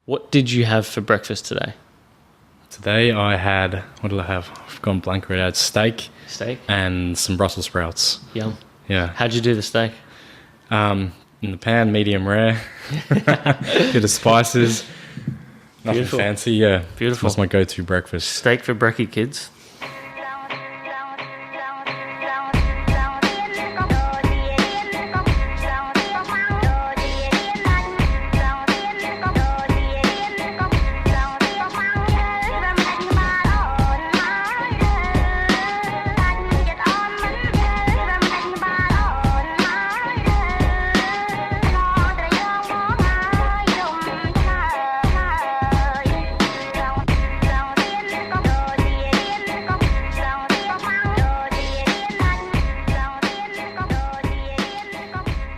What did you have for breakfast today? Today I had, what did I have? I've gone blank already. I had steak. Steak? And some Brussels sprouts. Yum. Yeah. How'd you do the steak? In the pan, medium rare. Bit of spices. Nothing Beautiful. fancy, yeah. Beautiful. That's my go-to breakfast. Steak for brekkie, kids.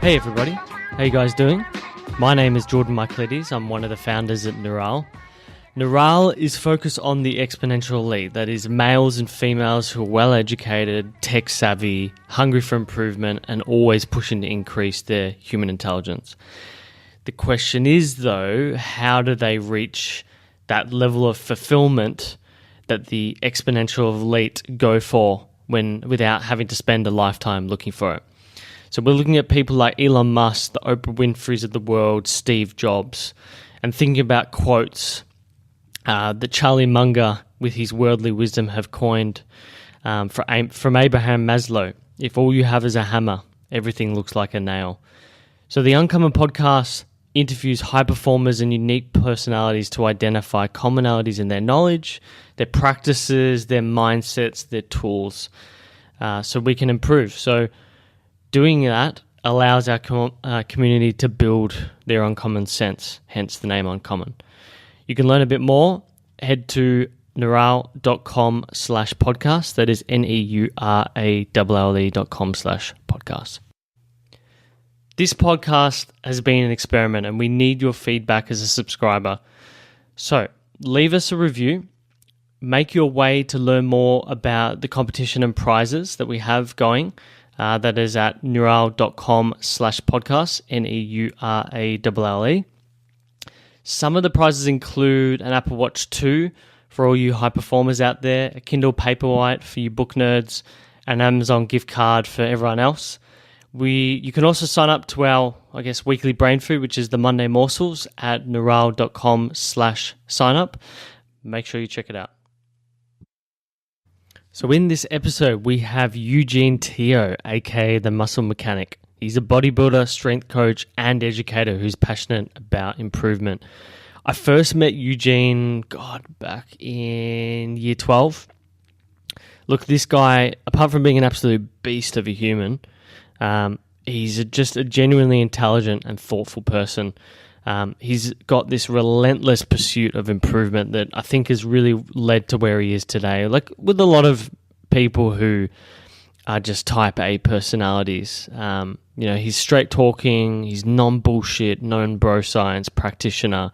Hey everybody, how you guys doing? My name is Jordan Michaelides. I'm one of the founders at Neural. Neural is focused on the exponential elite, that is males and females who are well educated, tech savvy, hungry for improvement, and always pushing to increase their human intelligence. The question is though, how do they reach that level of fulfillment that the exponential elite go for without having to spend a lifetime looking for it? So we're looking at people like Elon Musk, the Oprah Winfreys of the world, Steve Jobs, and thinking about quotes that Charlie Munger, with his worldly wisdom, have coined from Abraham Maslow. If all you have is a hammer, everything looks like a nail. So the Uncommon podcast interviews high performers and unique personalities to identify commonalities in their knowledge, their practices, their mindsets, their tools, so we can improve. So doing that allows our community to build their uncommon sense, hence the name Uncommon. You can learn a bit more, head to neural.com/podcast. That is neurale.com/podcast. This podcast has been an experiment and we need your feedback as a subscriber. So leave us a review. Make your way to learn more about the competition and prizes that we have going. That is at neural.com/podcast, NEURALE. Some of the prizes include an Apple Watch 2 for all you high performers out there, a Kindle Paperwhite for you book nerds, an Amazon gift card for everyone else. You can also sign up to our, weekly brain food, which is the Monday Morsels at neural.com/signup. Make sure you check it out. So in this episode, we have Eugene Teo, aka the Muscle Mechanic. He's a bodybuilder, strength coach, and educator who's passionate about improvement. I first met Eugene, back in year 12. Look, this guy, apart from being an absolute beast of a human, he's just a genuinely intelligent and thoughtful person. He's got this relentless pursuit of improvement that I think has really led to where he is today. Like with a lot of people who are just type A personalities, he's straight talking, he's non-bullshit, non-bro science practitioner,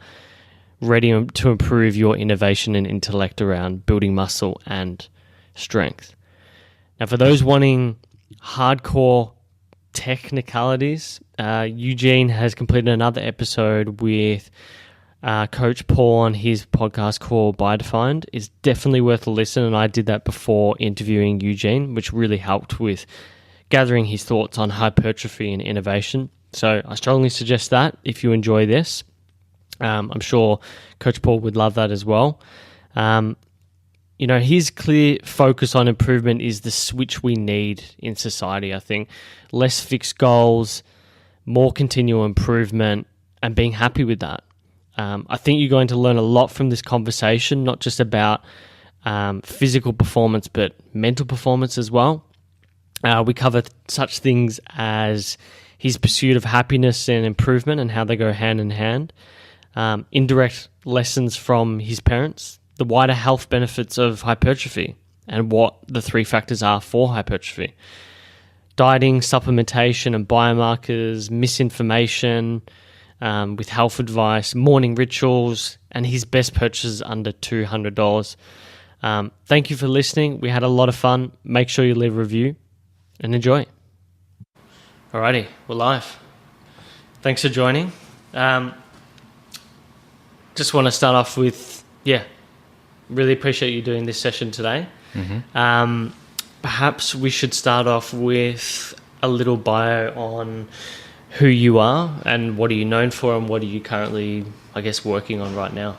ready to improve your innovation and intellect around building muscle and strength. Now, for those wanting hardcore technicalities, Eugene has completed another episode with Coach Paul on his podcast called bioDefined. It's definitely worth a listen, and I did that before interviewing Eugene, which really helped with gathering his thoughts on hypertrophy and innovation. So I strongly suggest that if you enjoy this. I'm sure Coach Paul would love that as well. His clear focus on improvement is the switch we need in society, I think. Less fixed goals, more continual improvement, and being happy with that. I think you're going to learn a lot from this conversation, not just about physical performance, but mental performance as well. We cover such things as his pursuit of happiness and improvement and how they go hand in hand. Indirect lessons from his parents, the wider health benefits of hypertrophy and what the 3 factors are for hypertrophy. Dieting, supplementation and biomarkers, misinformation with health advice, morning rituals, and his best purchases under $200. Thank you for listening. We had a lot of fun. Make sure you leave a review and enjoy. Alrighty, we're live. Thanks for joining. just want to start off with, really appreciate you doing this session today. Perhaps we should start off with a little bio on who you are and what are you known for and what are you currently, I guess, working on right now.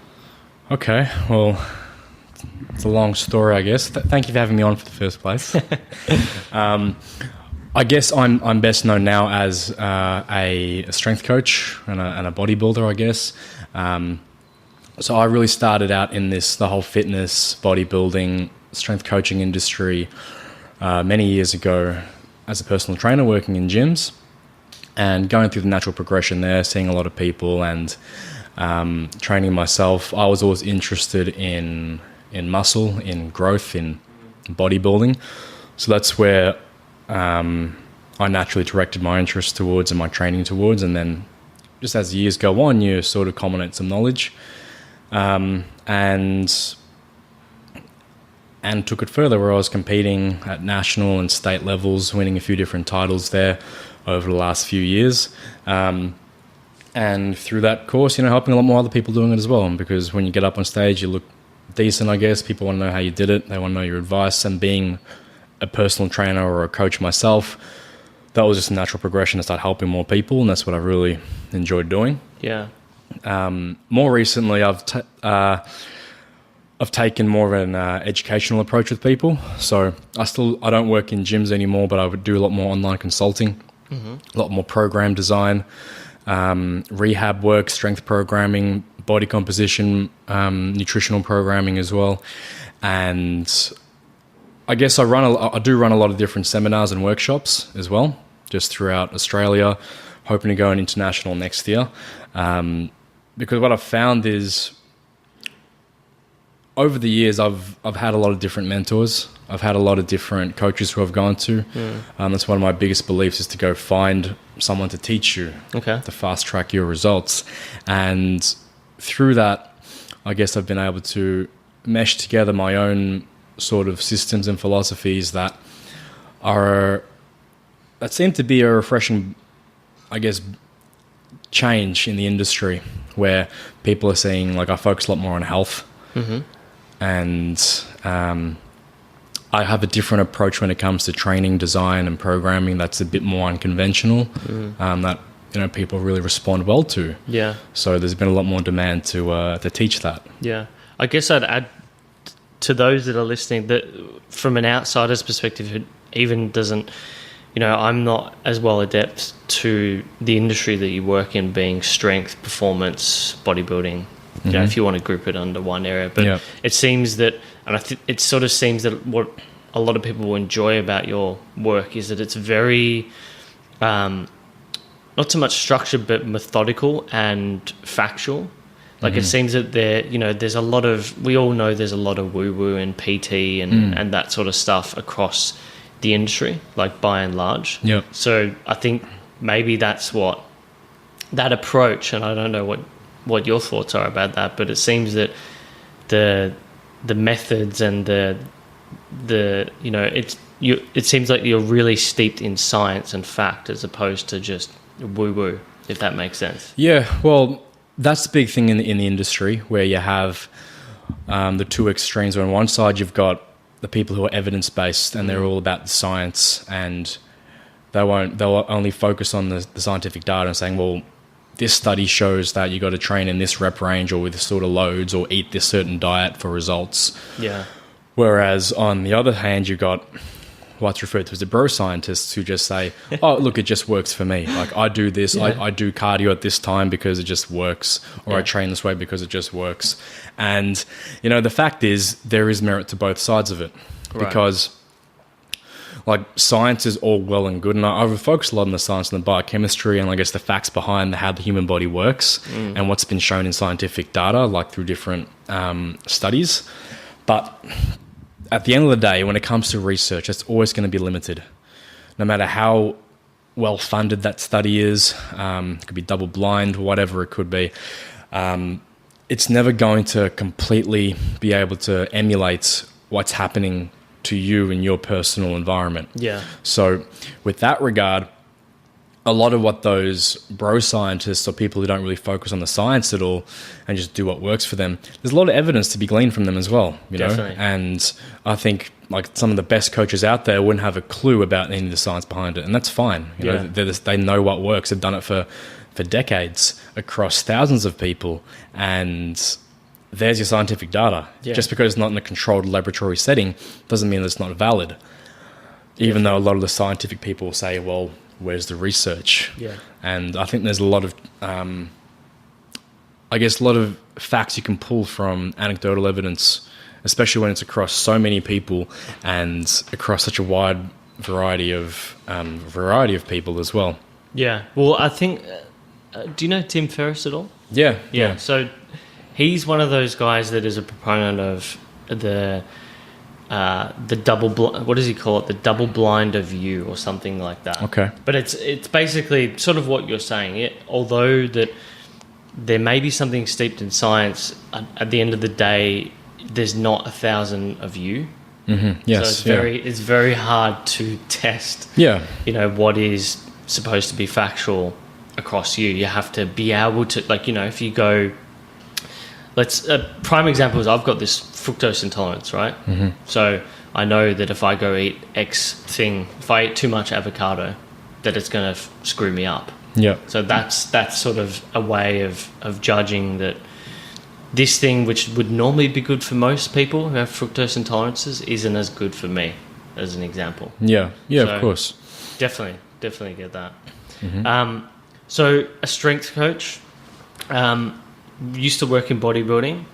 Okay, well, it's a long story, I guess. Thank you for having me on for the first place. I guess I'm best known now as a strength coach and a bodybuilder, I guess. So I really started out in the whole fitness, bodybuilding, strength coaching industry many years ago as a personal trainer working in gyms and going through the natural progression there, seeing a lot of people and training myself. I was always interested in muscle, in growth, in bodybuilding. So that's where I naturally directed my interest towards and my training towards. And then just as the years go on, you sort of culminate some knowledge and took it further where I was competing at national and state levels, winning a few different titles there over the last few years. And through that course, helping a lot more other people doing it as well. Because when you get up on stage, you look decent, I guess. People want to know how you did it. They want to know your advice. And being a personal trainer or a coach myself, that was just a natural progression to start helping more people. And that's what I really enjoyed doing. Yeah. More recently, I've taken more of an educational approach with people. So I don't work in gyms anymore, but I would do a lot more online consulting, a lot more program design, rehab work, strength programming, body composition, nutritional programming as well. And I guess I do run a lot of different seminars and workshops as well, just throughout Australia, hoping to go on international next year. Because what I've found is over the years, I've had a lot of different mentors. I've had a lot of different coaches who I've gone to. That's one of my biggest beliefs is to go find someone to teach you, to fast track your results. And through that, I guess I've been able to mesh together my own sort of systems and philosophies that seem to be a refreshing, I guess, change in the industry where people are seeing, like, I focus a lot more on health. And I have a different approach when it comes to training, design, and programming that's a bit more unconventional, that people really respond well to. Yeah. So there's been a lot more demand to teach that. Yeah. I guess I'd add to those that are listening that from an outsider's perspective, it even doesn't, I'm not as well adept to the industry that you work in, being strength, performance, bodybuilding. If you want to group it under one area, but it seems that, and it sort of seems that what a lot of people will enjoy about your work is that it's very, not so much structured, but methodical and factual. Like it seems that there's a lot of, we all know there's a lot of woo-woo and PT and that sort of stuff across the industry, like by and large. Yep. So I think maybe that's what that approach, and I don't know what your thoughts are about that, but it seems that the methods and it seems like you're really steeped in science and fact as opposed to just woo-woo, if that makes sense. Yeah, well, that's the big thing in the industry where you have the two extremes. On one side, you've got the people who are evidence-based and they're all about the science, and they'll only focus on the scientific data and saying, well, this study shows that you got to train in this rep range or with this sort of loads or eat this certain diet for results. Yeah. Whereas on the other hand, you've got what's referred to as the bro scientists who just say, oh, look, it just works for me. Like I do this, I do cardio at this time because it just works, or I train this way because it just works. And, the fact is there is merit to both sides of it because like science is all well and good, and I've focused a lot on the science and the biochemistry and I guess the facts behind how the human body works and what's been shown in scientific data, like through different studies. But at the end of the day, when it comes to research, it's always going to be limited. No matter how well funded that study is, it could be double blind, whatever it could be. It's never going to completely be able to emulate what's happening to you in your personal environment. Yeah. So with that regard, a lot of what those bro scientists or people who don't really focus on the science at all and just do what works for them, there's a lot of evidence to be gleaned from them as well, you know? Definitely. And I think like some of the best coaches out there wouldn't have a clue about any of the science behind it. And that's fine. You know, they know what works. They've done it for decades across thousands of people. And there's your scientific data. Yeah. Just because it's not in a controlled laboratory setting doesn't mean that it's not valid. Even though a lot of the scientific people say, well, where's the research? Yeah. And I think there's a lot of, I guess, a lot of facts you can pull from anecdotal evidence, especially when it's across so many people and across such a wide variety of people as well. Yeah. Well, I think, do you know Tim Ferriss at all? Yeah. So he's one of those guys that is a proponent of the double what does he call it? The double blind of you or something like that. Okay. But it's basically sort of what you're saying. Although that there may be something steeped in science, at the end of the day, there's not 1,000 of you. Mm-hmm. Yes. So it's very hard to test. Yeah. You know what is supposed to be factual across you. You have to be able to, like, you know, if you go. A prime example is I've got this fructose intolerance, right? Mm-hmm. So I know that if I go eat X thing, if I eat too much avocado, that it's going to screw me up. Yeah. So that's sort of a way of judging that this thing, which would normally be good for most people who have fructose intolerances, isn't as good for me, as an example. Yeah. Yeah, So of course. Definitely get that. Mm-hmm. So a strength coach, used to work in bodybuilding,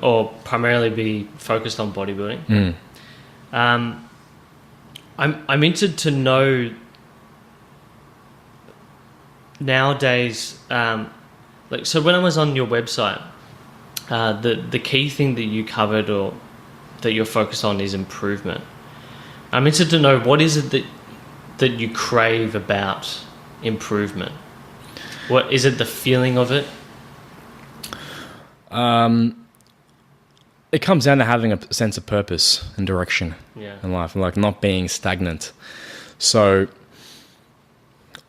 or primarily be focused on bodybuilding. I'm interested to know nowadays, so when I was on your website, the key thing that you covered or that you're focused on is improvement. I'm interested to know, what is it that you crave about improvement? What is it? The feeling of it? It comes down to having a sense of purpose and direction in life, and like not being stagnant. So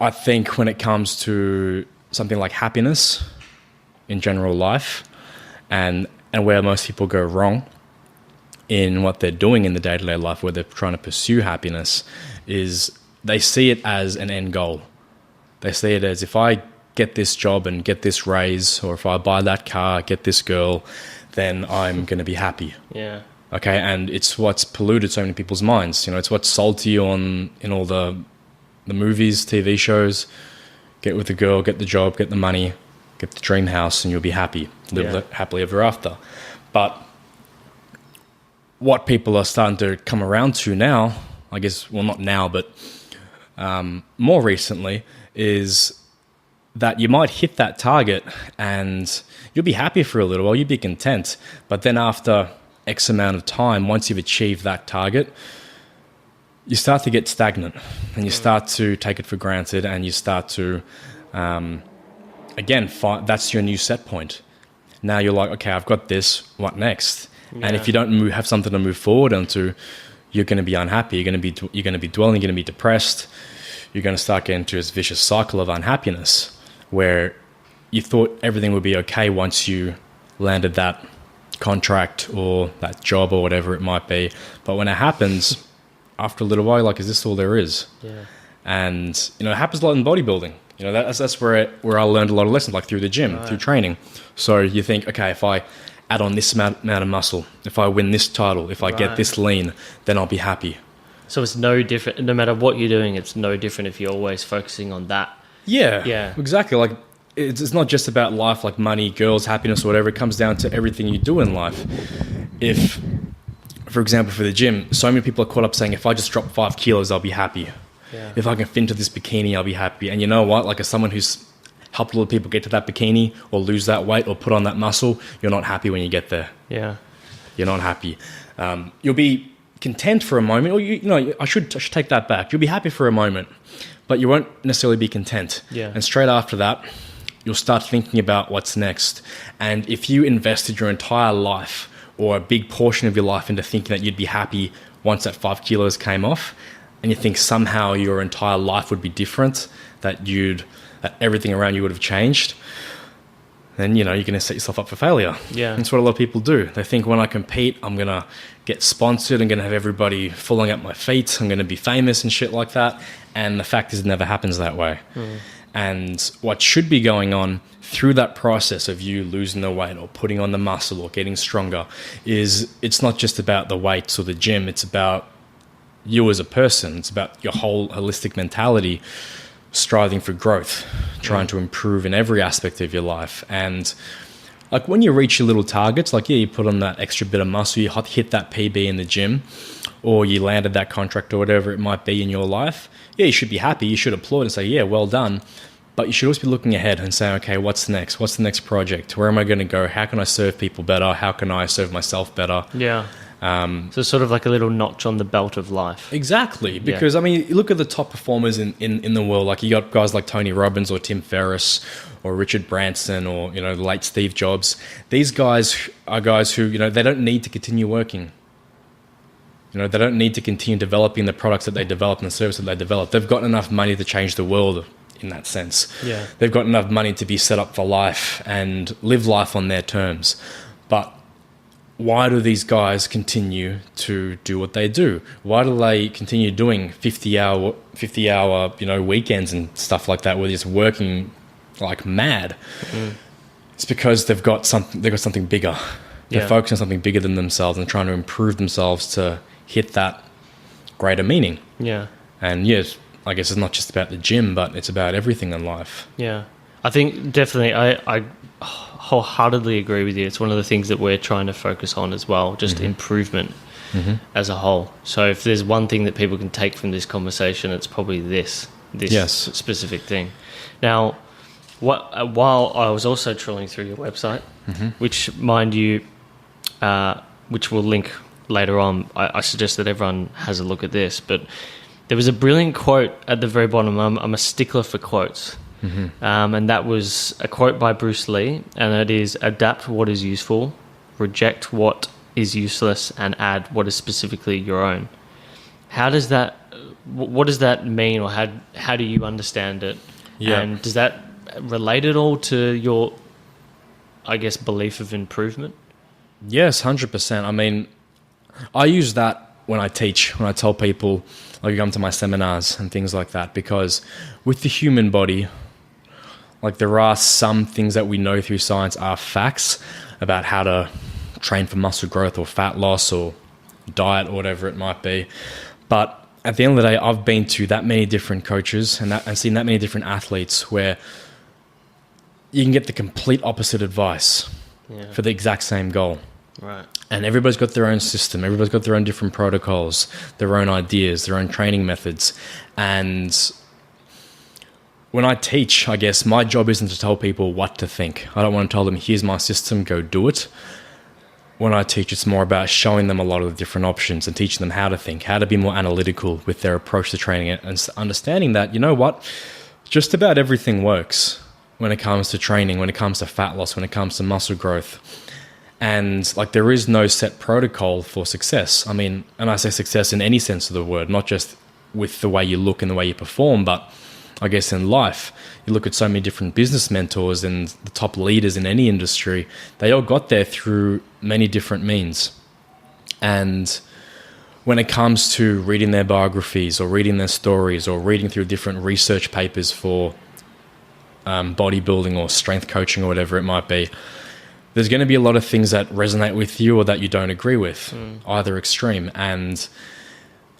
I think when it comes to something like happiness in general life, and where most people go wrong in what they're doing in the day-to-day life, where they're trying to pursue happiness, is they see it as an end goal. They see it as, if I get this job and get this raise, or if I buy that car, get this girl, then I'm going to be happy. Yeah. Okay, and it's what's polluted so many people's minds. You know, it's what's sold to you in all the movies, TV shows. Get with the girl, get the job, get the money, get the dream house, and you'll be happy. Live happily ever after. But what people are starting to come around to now, I guess, well, not now, but more recently, is that you might hit that target and you'll be happy for a little while, you'll be content. But then after X amount of time, once you've achieved that target, you start to get stagnant and you start to take it for granted, and you start to, again, that's your new set point. Now you're like, okay, I've got this, what next? Yeah. And if you don't have something to move forward onto, you're going to be unhappy, you're going to be dwelling, you're going to be depressed, you're going to start getting into this vicious cycle of unhappiness, where you thought everything would be okay once you landed that contract or that job or whatever it might be. But when it happens, after a little while, you're like, is this all there is? Yeah. And, you know, it happens a lot in bodybuilding. You know, that's where I learned a lot of lessons, like through the gym, through training. So you think, okay, if I add on this amount of muscle, if I win this title, if I get this lean, then I'll be happy. So it's no different, no matter what you're doing, it's no different if you're always focusing on that. Yeah, exactly. Like, it's not just about life, like money, girls, happiness, or whatever. It comes down to everything you do in life. If, for example, for the gym, so many people are caught up saying, if I just drop 5 kilos, I'll be happy. Yeah. If I can fit into this bikini, I'll be happy. And you know what? Like, as someone who's helped a lot of people get to that bikini or lose that weight or put on that muscle, you're not happy when you get there. Yeah. You're not happy. You'll be content for a moment, or you know, I should take that back. You'll be happy for a moment, but you won't necessarily be content. Yeah. And straight after that, you'll start thinking about what's next. And if you invested your entire life or a big portion of your life into thinking that you'd be happy once that 5 kilos came off, and you think somehow your entire life would be different, that everything around you would have changed, then, you're going to set yourself up for failure. Yeah. That's what a lot of people do. They think, when I compete, I'm going to get sponsored. I'm going to have everybody falling at my feet. I'm going to be famous and shit like that. And the fact is, it never happens that way. And what should be going on through that process of you losing the weight or putting on the muscle or getting stronger is, it's not just about the weights or the gym. It's about you as a person. It's about your whole holistic mentality, striving for growth, trying to improve in every aspect of your life. And like, when you reach your little targets, like, you put on that extra bit of muscle, you hit that PB in the gym, or you landed that contract or whatever it might be in your life, you should be happy. You should applaud and say, yeah, well done. But you should always be looking ahead and saying, okay, what's next? What's the next project? Where am I going to go? How can I serve people better? How can I serve myself better? Yeah. So sort of like a little notch on the belt of life. Exactly. Because, I mean, you look at the top performers in the world, like, you got guys like Tony Robbins or Tim Ferriss or Richard Branson or, the late Steve Jobs. These guys are guys who, they don't need to continue working. They don't need to continue developing the products that they develop and the service that they develop. They've got enough money to change the world in that sense. Yeah. They've got enough money to be set up for life and live life on their terms. But why do these guys continue to do what they do? Why do they continue doing 50-hour, weekends and stuff like that, where they're just working like mad? It's because they've got something bigger. They're focused on something bigger than themselves and trying to improve themselves to hit that greater meaning. Yeah. And yes, I guess it's not just about the gym, but it's about everything in life. Yeah. I think definitely I wholeheartedly agree with you. It's one of the things that we're trying to focus on as well, just improvement as a whole. So if there's one thing that people can take from this conversation, it's probably this specific thing. Now, while I was also trawling through your website, which, mind you, which we'll link later on, I suggest that everyone has a look at this, but there was a brilliant quote at the very bottom. I'm a stickler for quotes. And that was a quote by Bruce Lee, and it is, adapt what is useful, reject what is useless, and add what is specifically your own. How does that, what does that mean, or how do you understand it? Yeah. And does that relate at all to your, I guess, belief of improvement? Yes, 100%. I mean, I use that when I teach, when I tell people, like, come to my seminars and things like that, because with the human body, like, there are some things that we know through science are facts about how to train for muscle growth or fat loss or diet or whatever it might be. But at the end of the day, I've been to that many different coaches and seen that many different athletes where you can get the complete opposite advice for the exact same goal. Right. And everybody's got their own system. Everybody's got their own different protocols, their own ideas, their own training methods. And when I teach, I guess my job isn't to tell people what to think. I don't want to tell them, here's my system, go do it. When I teach, it's more about showing them a lot of the different options and teaching them how to think, how to be more analytical with their approach to training it, and understanding that, you know what, just about everything works when it comes to training, when it comes to fat loss, when it comes to muscle growth. And like, there is no set protocol for success. I mean, and I say success in any sense of the word, not just with the way you look and the way you perform, but I guess in life. You look at so many different business mentors and the top leaders in any industry, they all got there through many different means. And when it comes to reading their biographies or reading their stories or reading through different research papers for bodybuilding or strength coaching or whatever it might be, there's going to be a lot of things that resonate with you or that you don't agree with, either extreme. And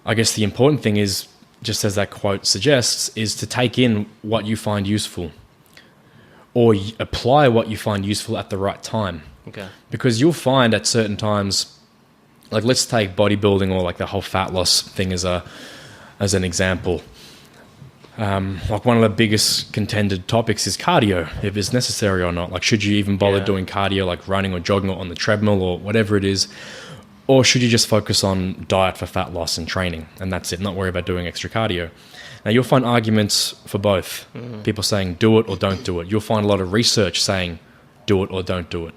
I guess the important thing is, just as that quote suggests, is to take in what you find useful or apply what you find useful at the right time. Okay. Because you'll find at certain times, like, let's take bodybuilding or like the whole fat loss thing as an example. Like, one of the biggest contended topics is cardio, if it's necessary or not. Like, should you even bother doing cardio, like running or jogging or on the treadmill or whatever it is? Or should you just focus on diet for fat loss and training, and that's it, not worry about doing extra cardio? Now, you'll find arguments for both. People saying do it or don't do it. You'll find a lot of research saying do it or don't do it.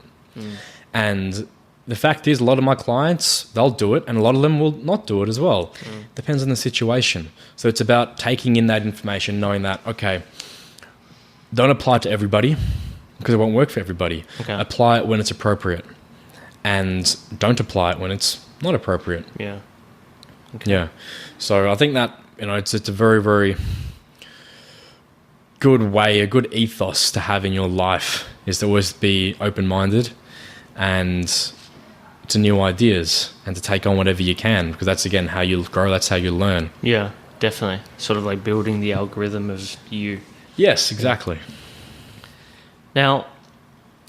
And the fact is, a lot of my clients, they'll do it, and a lot of them will not do it as well. Depends on the situation. So it's about taking in that information, knowing that, okay, don't apply it to everybody because it won't work for everybody. Okay. Apply it when it's appropriate, and don't apply it when it's not appropriate. Yeah. Okay. Yeah. So I think that, it's a very, very good way, a good ethos to have in your life is to always be open-minded and to new ideas and to take on whatever you can, because that's, again, how you'll grow. That's how you learn. Yeah, definitely. Sort of like building the algorithm of you. Yes, exactly. Now,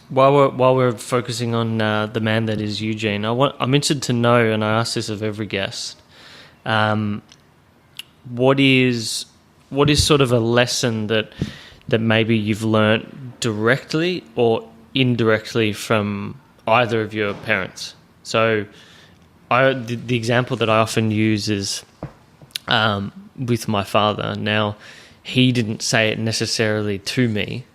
while we're focusing on the man that is Eugene, I'm interested to know, and I ask this of every guest, what is sort of a lesson that maybe you've learnt directly or indirectly from either of your parents? So the example that I often use is with my father. Now, he didn't say it necessarily to me,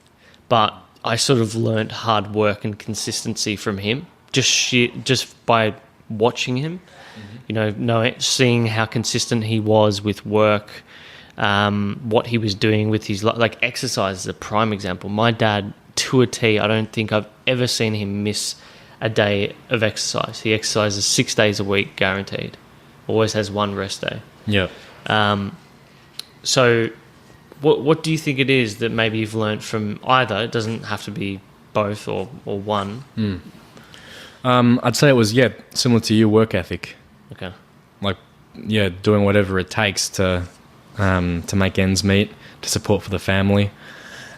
but I sort of learnt hard work and consistency from him, just by watching him. Seeing how consistent he was with work, what he was doing with his like exercise is a prime example. My dad, to a T, I don't think I've ever seen him miss a day of exercise. He exercises 6 days a week, guaranteed. Always has one rest day. Yeah. So what do you think it is that maybe you've learned from either? It doesn't have to be both or one. I'd say it was, similar to your work ethic. Okay. Like, doing whatever it takes to make ends meet, to support for the family,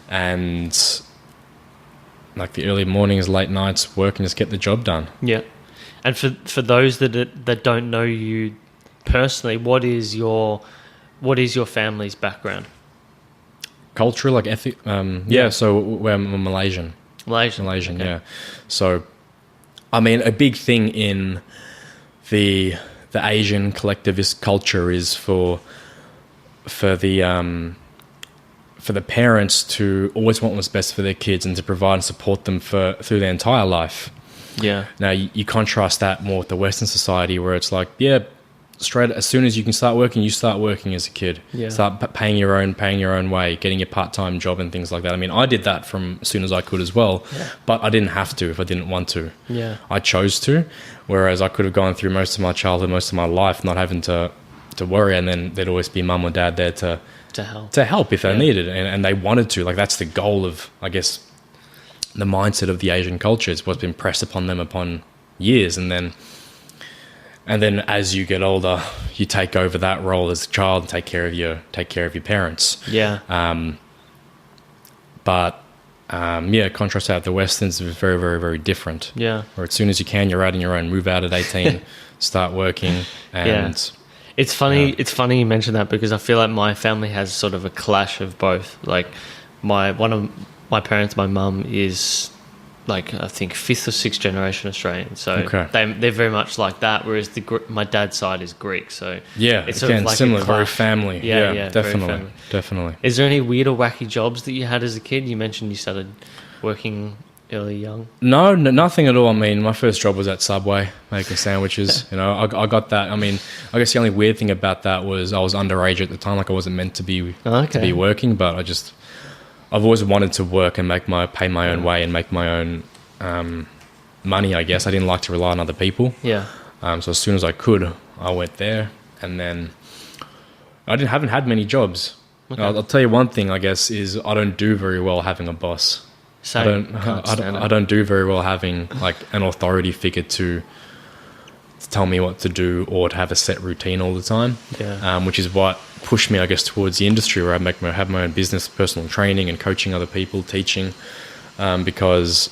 and like the early mornings, late nights, work and just get the job done. Yeah. And for those that don't know you personally, what is your family's background? Culture, like ethic. So we're Malaysian. Malaysian, okay. Yeah. So, I mean, a big thing in the Asian collectivist culture is for the parents to always want what's best for their kids and to provide and support them through their entire life. Yeah. Now, you contrast that more with the Western society, where it's like, straight as soon as you can start working, you start working as a kid. Yeah. Start paying your own way, getting your part-time job and things like that. I mean, I did that from as soon as I could as well, but I didn't have to if I didn't want to. Yeah. I chose to, whereas I could have gone through most of my childhood, most of my life, not having to worry, and then there'd always be mum or dad there to help if they needed, and they wanted to. Like, that's the goal of, I guess, the mindset of the Asian culture. It's what's been pressed upon them upon years, and then as you get older, you take over that role as a child and take care of your parents. Yeah. Contrast that, the Westerns is very, very, very different. Yeah. Where as soon as you can, you're out on your own. Move out at 18, start working, and It's funny. It's funny you mention that, because I feel like my family has sort of a clash of both. Like, one of my parents, my mum, is like, I think 5th or 6th generation Australian. So they're very much like that. Whereas my dad's side is Greek. So it's sort of like similar, very family. Yeah, definitely. Is there any weird or wacky jobs that you had as a kid? You mentioned you started working early young. No, nothing at all. I mean, my first job was at Subway making sandwiches. I got that. I mean, I guess the only weird thing about that was I was underage at the time. Like, I wasn't meant to be working, but I've always wanted to work and pay my own way and make my own money, I guess. I didn't like to rely on other people. Yeah. So as soon as I could, I went there, and then I haven't had many jobs. Okay. I'll tell you one thing, I guess, is I don't do very well having a boss. I don't do very well having like an authority figure to tell me what to do or to have a set routine all the time. Yeah. Which is what pushed me, I guess, towards the industry where I have my own business, personal training and coaching other people, teaching, because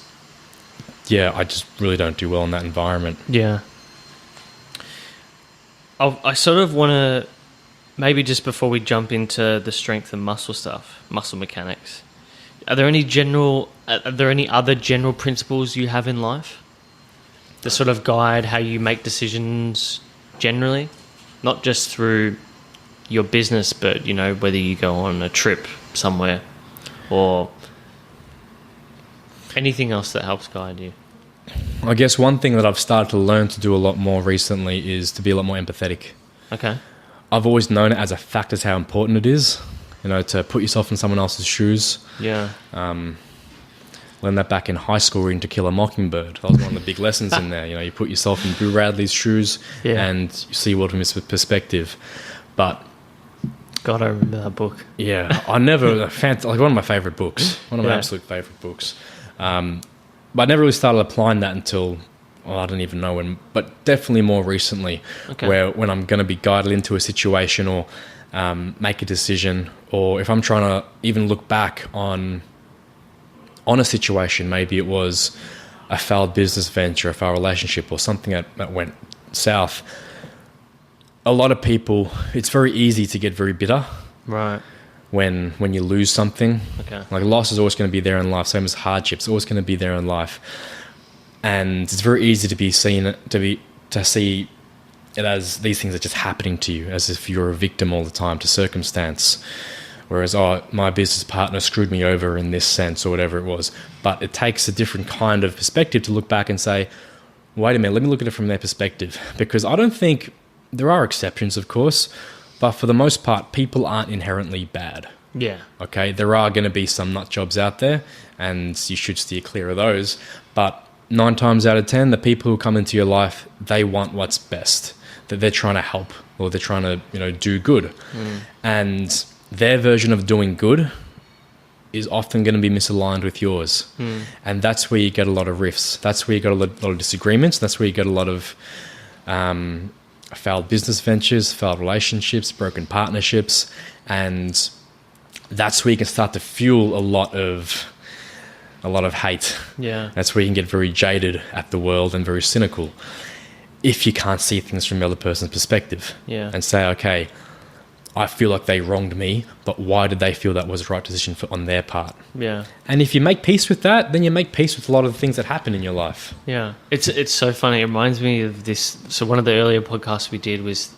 I just really don't do well in that environment. Yeah. I sort of want to, maybe just before we jump into the strength and muscle stuff, muscle mechanics, are there any other general principles you have in life that sort of guide how you make decisions generally, not just through your business, but whether you go on a trip somewhere or anything else that helps guide you? I guess one thing that I've started to learn to do a lot more recently is to be a lot more empathetic. Okay. I've always known it as a fact as how important it is, to put yourself in someone else's shoes. Yeah. Learned that back in high school reading To Kill a Mockingbird. That was one of the big lessons in there. You put yourself in Boo Radley's shoes and you see the world from his perspective. But God, I remember that book. yeah, I never like one of my favorite books, one of my absolute favorite books. But I never really started applying that until I don't even know when, but definitely more recently, where when I'm going to be guided into a situation or make a decision, or if I'm trying to even look back on a situation, maybe it was a failed business venture, a failed relationship, or something that went south. A lot of people, it's very easy to get very bitter. Right. When you lose something. Okay. Like loss is always going to be there in life, same as hardships, always going to be there in life. And it's very easy to see it as these things are just happening to you, as if you're a victim all the time to circumstance. Whereas, my business partner screwed me over in this sense, or whatever it was. But it takes a different kind of perspective to look back and say, wait a minute, let me look at it from their perspective. Because I don't think, there are exceptions, of course, but for the most part, people aren't inherently bad. Yeah. Okay, there are going to be some nut jobs out there, and you should steer clear of those. But 9 times out of 10, the people who come into your life, they want what's best. That they're trying to help, or they're trying to, do good. And their version of doing good is often going to be misaligned with yours. And that's where you get a lot of rifts. That's where you get a lot of disagreements. That's where you get a lot of failed business ventures, failed relationships, broken partnerships. And that's where you can start to fuel a lot of hate. Yeah. That's where you can get very jaded at the world and very cynical if you can't see things from the other person's perspective. Yeah. And say, okay, I feel like they wronged me, but why did they feel that was the right decision on their part? Yeah. And if you make peace with that, then you make peace with a lot of the things that happen in your life. Yeah. It's so funny. It reminds me of this. So one of the earlier podcasts we did was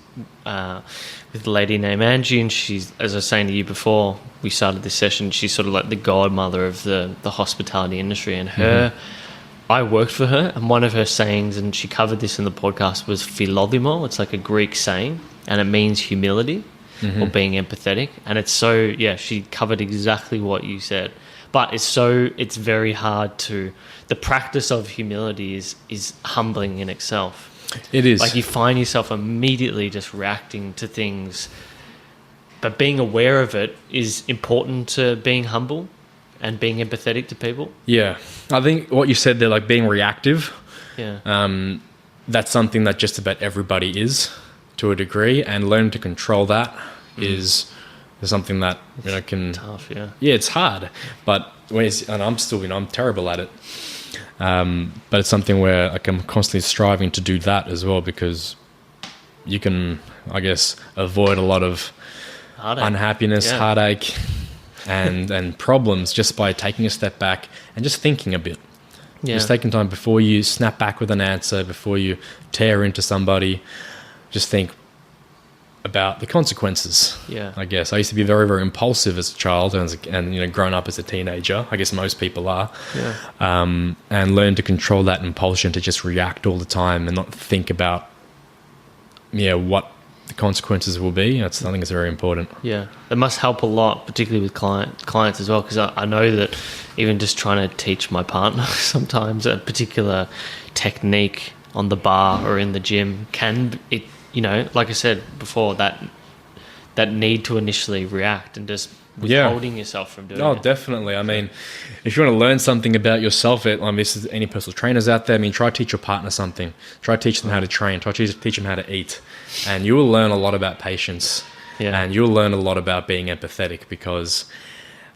with a lady named Angie, and she's, as I was saying to you before we started this session, she's sort of like the godmother of the hospitality industry. And her, I worked for her, and one of her sayings, and she covered this in the podcast, was philothimo. It's like a Greek saying, and it means humility. Or being empathetic. And it's so, she covered exactly what you said. But it's very hard the practice of humility is humbling in itself. It is. Like you find yourself immediately just reacting to things, but being aware of it is important to being humble and being empathetic to people. Yeah. I think what you said there, like being reactive, that's something that just about everybody is, to a degree, and learning to control that is something that can tough. Yeah, it's hard, but and I'm still I'm terrible at it. But it's something where I'm constantly striving to do that as well, because you can, I guess, avoid a lot of unhappiness, heartache, and problems just by taking a step back and just thinking a bit. Yeah. Just taking time before you snap back with an answer, before you tear into somebody. Just think about the consequences. Yeah, I guess I used to be very, very impulsive as a child, and grown up as a teenager. I guess most people are. Yeah. And learn to control that impulsion to just react all the time and not think about what the consequences will be. I think it's very important. Yeah, it must help a lot, particularly with clients as well, because I know that even just trying to teach my partner sometimes a particular technique on the bar or in the gym like I said before, that need to initially react and just withholding yourself from doing it. Oh, definitely. I mean, if you want to learn something about yourself, this is any personal trainers out there, try to teach your partner something. Try to teach them how to train. Try to teach them how to eat. And you will learn a lot about patience. Yeah. And you'll learn a lot about being empathetic, because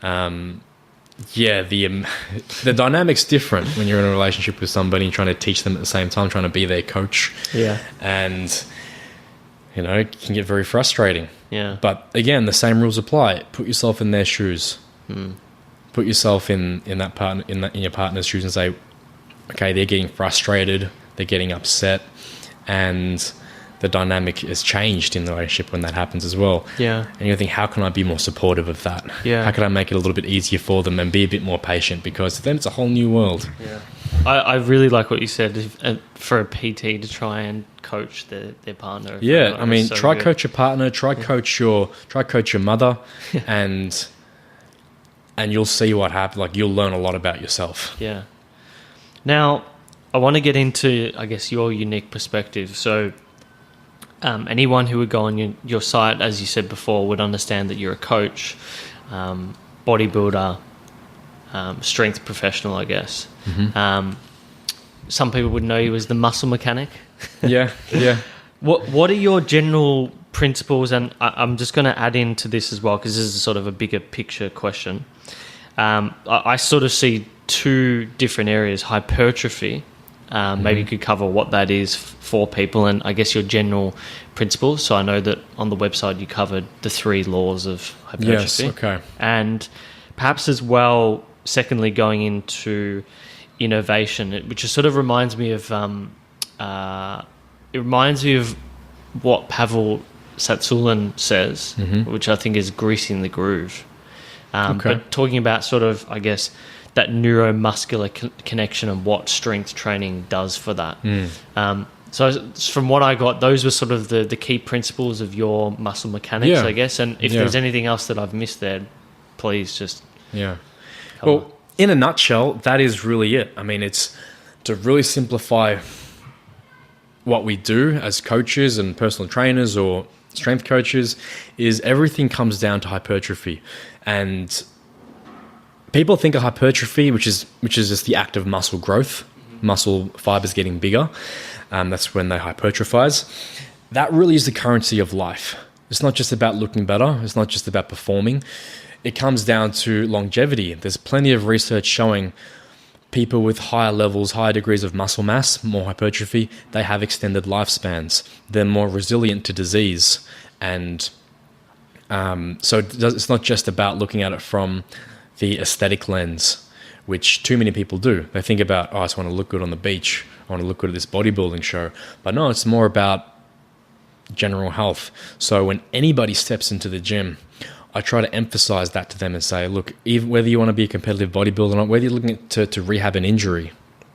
the dynamic's different when you're in a relationship with somebody and trying to teach them at the same time, trying to be their coach. Yeah. And it can get very frustrating. Yeah. But again, the same rules apply. Put yourself in their shoes. Put yourself in your partner's shoes and say, okay, they're getting frustrated, they're getting upset, and the dynamic has changed in the relationship when that happens as well. Yeah. And you think, how can I be more supportive of that? Yeah. How can I make it a little bit easier for them and be a bit more patient? Because then it's a whole new world. Yeah. I really like what you said for a PT to try and coach their partner. Yeah, I mean, so try good. coach your partner, try coach your mother, and you'll see what happens. Like, you'll learn a lot about yourself. Yeah. Now, I want to get into, I guess, your unique perspective. So, anyone who would go on your site, as you said before, would understand that you're a coach, bodybuilder, strength professional, I guess. Mm-hmm. Some people would know you as the muscle mechanic. Yeah. What are your general principles? And I'm just going to add into this as well, because this is sort of a bigger picture question. I sort of see two different areas: hypertrophy. Maybe you could cover what that is for people, and I guess your general principles. So I know that on the website you covered the 3 laws of hypertrophy. Yes, okay. And perhaps as well, secondly, going into innovation, which just sort of reminds me of what Pavel Satsulin says, which I think is greasing the groove. But talking about sort of, I guess, that neuromuscular connection and what strength training does for that. So from what I got, those were sort of the key principles of your muscle mechanics, I guess. And if there's anything else that I've missed there, please just... Yeah. Well, in a nutshell, that is really it. I mean, it's to really simplify what we do as coaches and personal trainers or strength coaches is everything comes down to hypertrophy. And people think of hypertrophy, which is just the act of muscle growth, muscle fibers getting bigger. That's when they hypertrophize. That really is the currency of life. It's not just about looking better. It's not just about performing. It comes down to longevity. There's plenty of research showing people with higher levels, higher degrees of muscle mass, more hypertrophy, they have extended lifespans. They're more resilient to disease. And so it's not just about looking at it from the aesthetic lens, which too many people do. They think about, I just want to look good on the beach. I want to look good at this bodybuilding show. But no, it's more about general health. So when anybody steps into the gym, I try to emphasize that to them and say, look, even whether you want to be a competitive bodybuilder or not, whether you're looking to rehab an injury,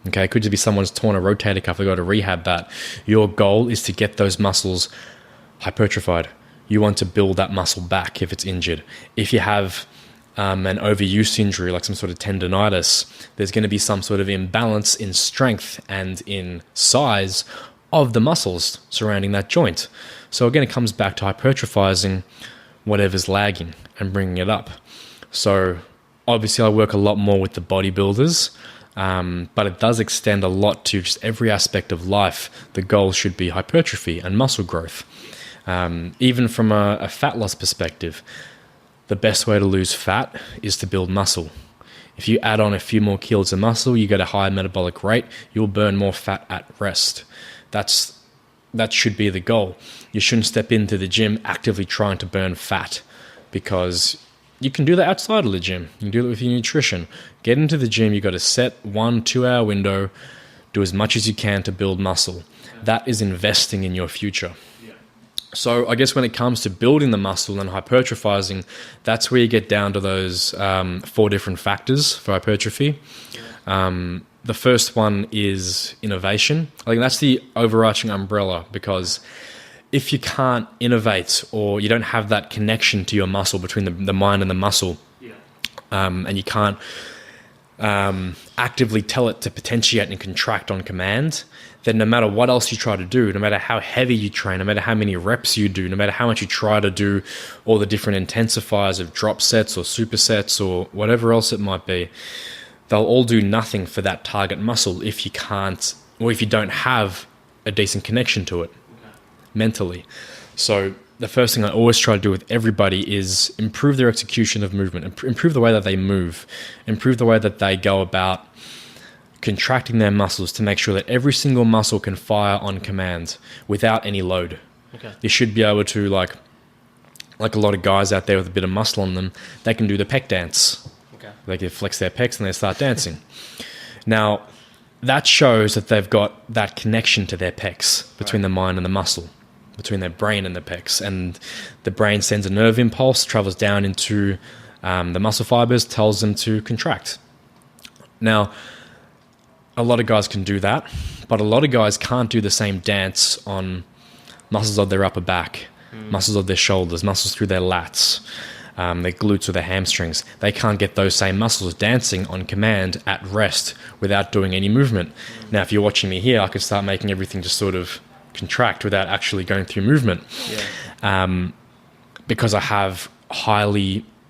okay, it could just be someone's torn a rotator cuff, they got to rehab that. Your goal is to get those muscles hypertrophied. You want to build that muscle back if it's injured. If you have an overuse injury, like some sort of tendonitis, there's going to be some sort of imbalance in strength and in size of the muscles surrounding that joint. So again, it comes back to hypertrophizing whatever's lagging and bringing it up. So obviously I work a lot more with the bodybuilders, but it does extend a lot to just every aspect of life. The goal should be hypertrophy and muscle growth. Even from a fat loss perspective, the best way to lose fat is to build muscle. If you add on a few more kilos of muscle, you get a higher metabolic rate, you'll burn more fat at rest. That should be the goal. You shouldn't step into the gym actively trying to burn fat, because you can do that outside of the gym. You can do it with your nutrition. Get into the gym, you've got to set 1-2 hour window, do as much as you can to build muscle. That is investing in your future. So I guess when it comes to building the muscle and hypertrophizing, that's where you get down to those 4 different factors for hypertrophy. The first one is innovation. I think that's the overarching umbrella, because if you can't innovate or you don't have that connection to your muscle between the mind and the muscle, and you can't actively tell it to potentiate and contract on command, then no matter what else you try to do, no matter how heavy you train, no matter how many reps you do, no matter how much you try to do all the different intensifiers of drop sets or supersets or whatever else it might be, they'll all do nothing for that target muscle if you can't, or if you don't have a decent connection to it mentally. So the first thing I always try to do with everybody is improve their execution of movement, improve the way that they move, improve the way that they go about contracting their muscles to make sure that every single muscle can fire on command without any load. Okay. You should be able to, like a lot of guys out there with a bit of muscle on them, they can do the pec dance. Okay. They can flex their pecs and they start dancing. Now, that shows that they've got that connection to their pecs between the mind and the muscle, between their brain and the pecs. And the brain sends a nerve impulse, travels down into the muscle fibers, tells them to contract. Now, a lot of guys can do that, but a lot of guys can't do the same dance on muscles of their upper back, muscles of their shoulders, muscles through their lats, their glutes or their hamstrings. They can't get those same muscles dancing on command at rest without doing any movement. Now, if you're watching me here, I could start making everything just sort of contract without actually going through movement. Because I have high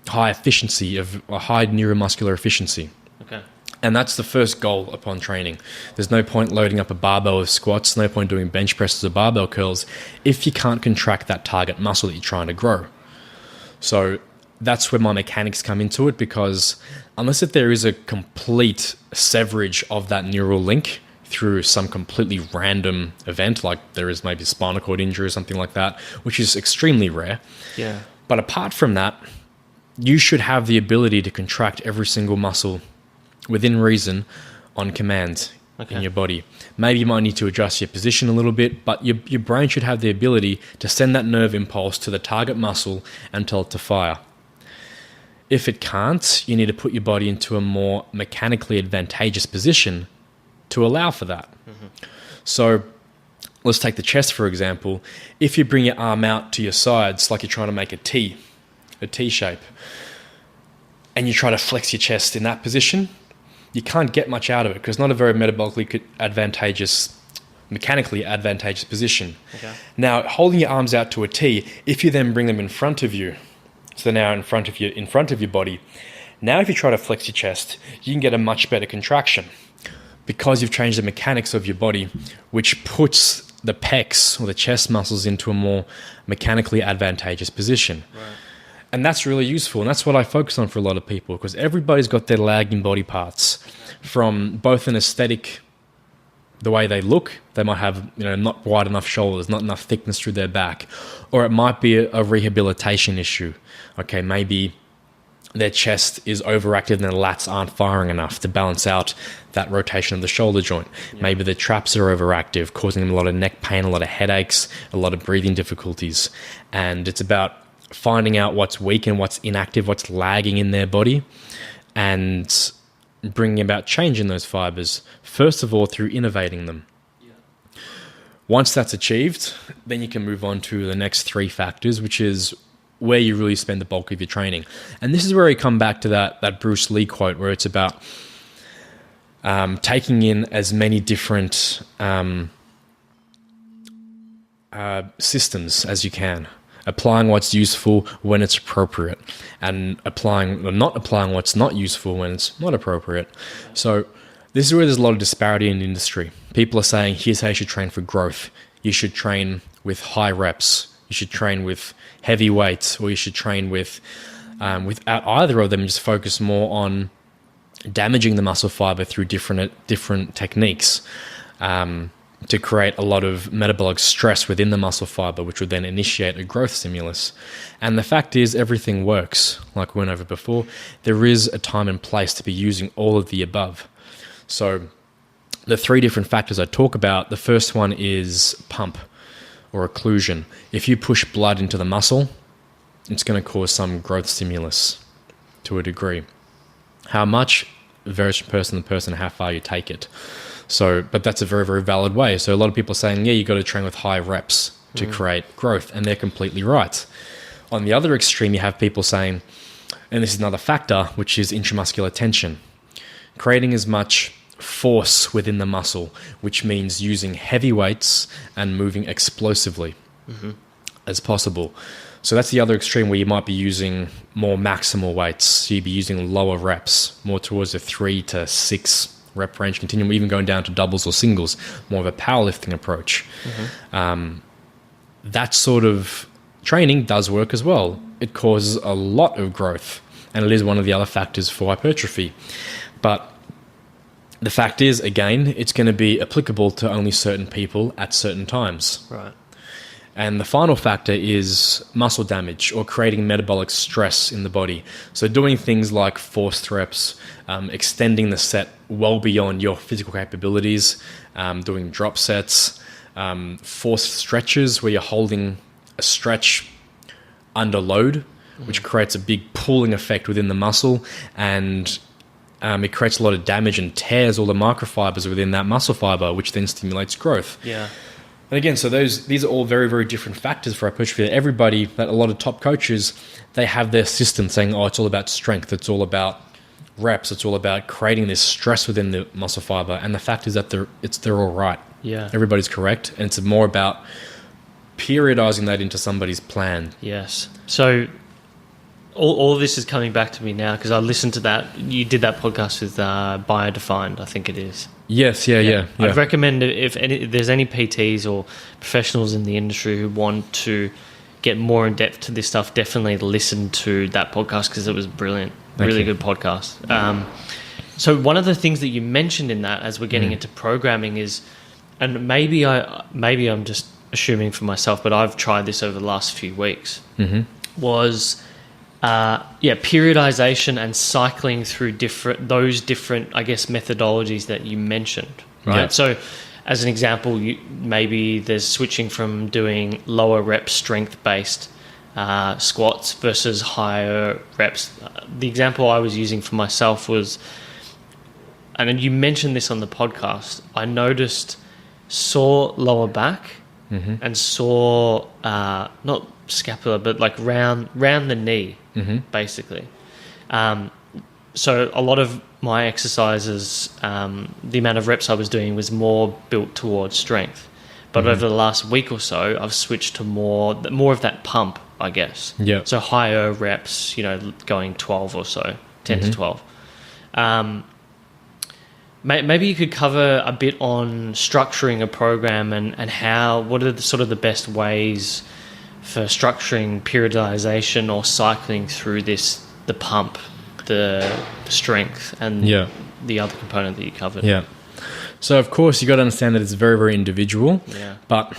efficiency of a high neuromuscular efficiency. Okay. And that's the first goal upon training. There's no point loading up a barbell of squats, no point doing bench presses or barbell curls if you can't contract that target muscle that you're trying to grow. So that's where my mechanics come into it, because unless if there is a complete severage of that neural link through some completely random event, like there is maybe spinal cord injury or something like that, which is extremely rare. Yeah. But apart from that, you should have the ability to contract every single muscle within reason on command in your body. Maybe you might need to adjust your position a little bit, but your brain should have the ability to send that nerve impulse to the target muscle and tell it to fire. If it can't, you need to put your body into a more mechanically advantageous position to allow for that. So let's take the chest, for example. If you bring your arm out to your sides like you're trying to make a T shape, and you try to flex your chest in that position, you can't get much out of it because it's not a very mechanically advantageous position. Okay. Now, holding your arms out to a T, if you then bring them in front of you, so they're now in front of your body, now if you try to flex your chest, you can get a much better contraction because you've changed the mechanics of your body, which puts the pecs or the chest muscles into a more mechanically advantageous position. Right. And that's really useful. And that's what I focus on for a lot of people, because everybody's got their lagging body parts, from both an aesthetic, the way they look. They might have, not wide enough shoulders, not enough thickness through their back, or it might be a rehabilitation issue. Okay, maybe their chest is overactive and their lats aren't firing enough to balance out that rotation of the shoulder joint. Yeah. Maybe the traps are overactive, causing them a lot of neck pain, a lot of headaches, a lot of breathing difficulties. And it's about finding out what's weak and what's inactive, what's lagging in their body, and bringing about change in those fibers, first of all through innovating them. Yeah. Once that's achieved, then you can move on to the next three factors, which is where you really spend the bulk of your training. And this is where I come back to that Bruce Lee quote, where it's about taking in as many different systems as you can, applying what's useful when it's appropriate, and not applying what's not useful when it's not appropriate. So this is where there's a lot of disparity in the industry. People are saying, here's how you should train for growth. You should train with high reps. You should train with heavy weights, or you should train without either of them. Just focus more on damaging the muscle fiber through different techniques to create a lot of metabolic stress within the muscle fiber, which would then initiate a growth stimulus. And the fact is, everything works. Like we went over before, there is a time and place to be using all of the above. So the three different factors I talk about, the first one is pump or occlusion. If you push blood into the muscle, it's going to cause some growth stimulus to a degree. How much varies from person to person, how far you take it. So, but that's a very, very valid way. So a lot of people are saying, yeah, you got to train with high reps to create growth, and they're completely right. On the other extreme, you have people saying, and this is another factor, which is intramuscular tension. Creating as much force within the muscle, which means using heavy weights and moving explosively as possible. So that's the other extreme, where you might be using more maximal weights. So you'd be using lower reps, more towards a 3 to 6 rep range continuum, even going down to doubles or singles, more of a powerlifting approach. That sort of training does work as well. It causes a lot of growth, and it is one of the other factors for hypertrophy. But the fact is, again, it's going to be applicable to only certain people at certain times. Right. And the final factor is muscle damage, or creating metabolic stress in the body. So doing things like forced reps, extending the set well beyond your physical capabilities, doing drop sets, forced stretches where you're holding a stretch under load, which creates a big pulling effect within the muscle, and it creates a lot of damage and tears all the microfibers within that muscle fiber, which then stimulates growth. Yeah. And again, so these are all very, very different factors for hypertrophy. Everybody, that a lot of top coaches, they have their system saying, oh, it's all about strength. It's all about reps. It's all about creating this stress within the muscle fiber. And the fact is that they're all right. Yeah. Everybody's correct. And it's more about periodizing that into somebody's plan. Yes. So all of this is coming back to me now because I listened to that. You did that podcast with bioDefined, I think it is. Yes, yeah. I'd recommend if there's any PTs or professionals in the industry who want to get more in depth to this stuff, definitely listen to that podcast because it was brilliant. Really good podcast. So one of the things that you mentioned in that, as we're getting into programming, is, and maybe I'm just assuming for myself, but I've tried this over the last few weeks, was periodization and cycling through those different, I guess, methodologies that you mentioned, right? Yeah. So as an example, maybe there's switching from doing lower rep strength-based squats versus higher reps. The example I was using for myself was, and you mentioned this on the podcast, I noticed sore lower back and sore, not scapula, but like round the knee, basically. So a lot of my exercises, the amount of reps I was doing was more built towards strength. But over the last week or so, I've switched to more of that pump, I guess. Yeah. So higher reps, going 12 or so, 10 to 12. Maybe you could cover a bit on structuring a program and what are the best ways for structuring periodization or cycling through the pump, the strength, and the other component that you covered. Yeah. So, of course, you got to understand that it's very, very individual. Yeah. But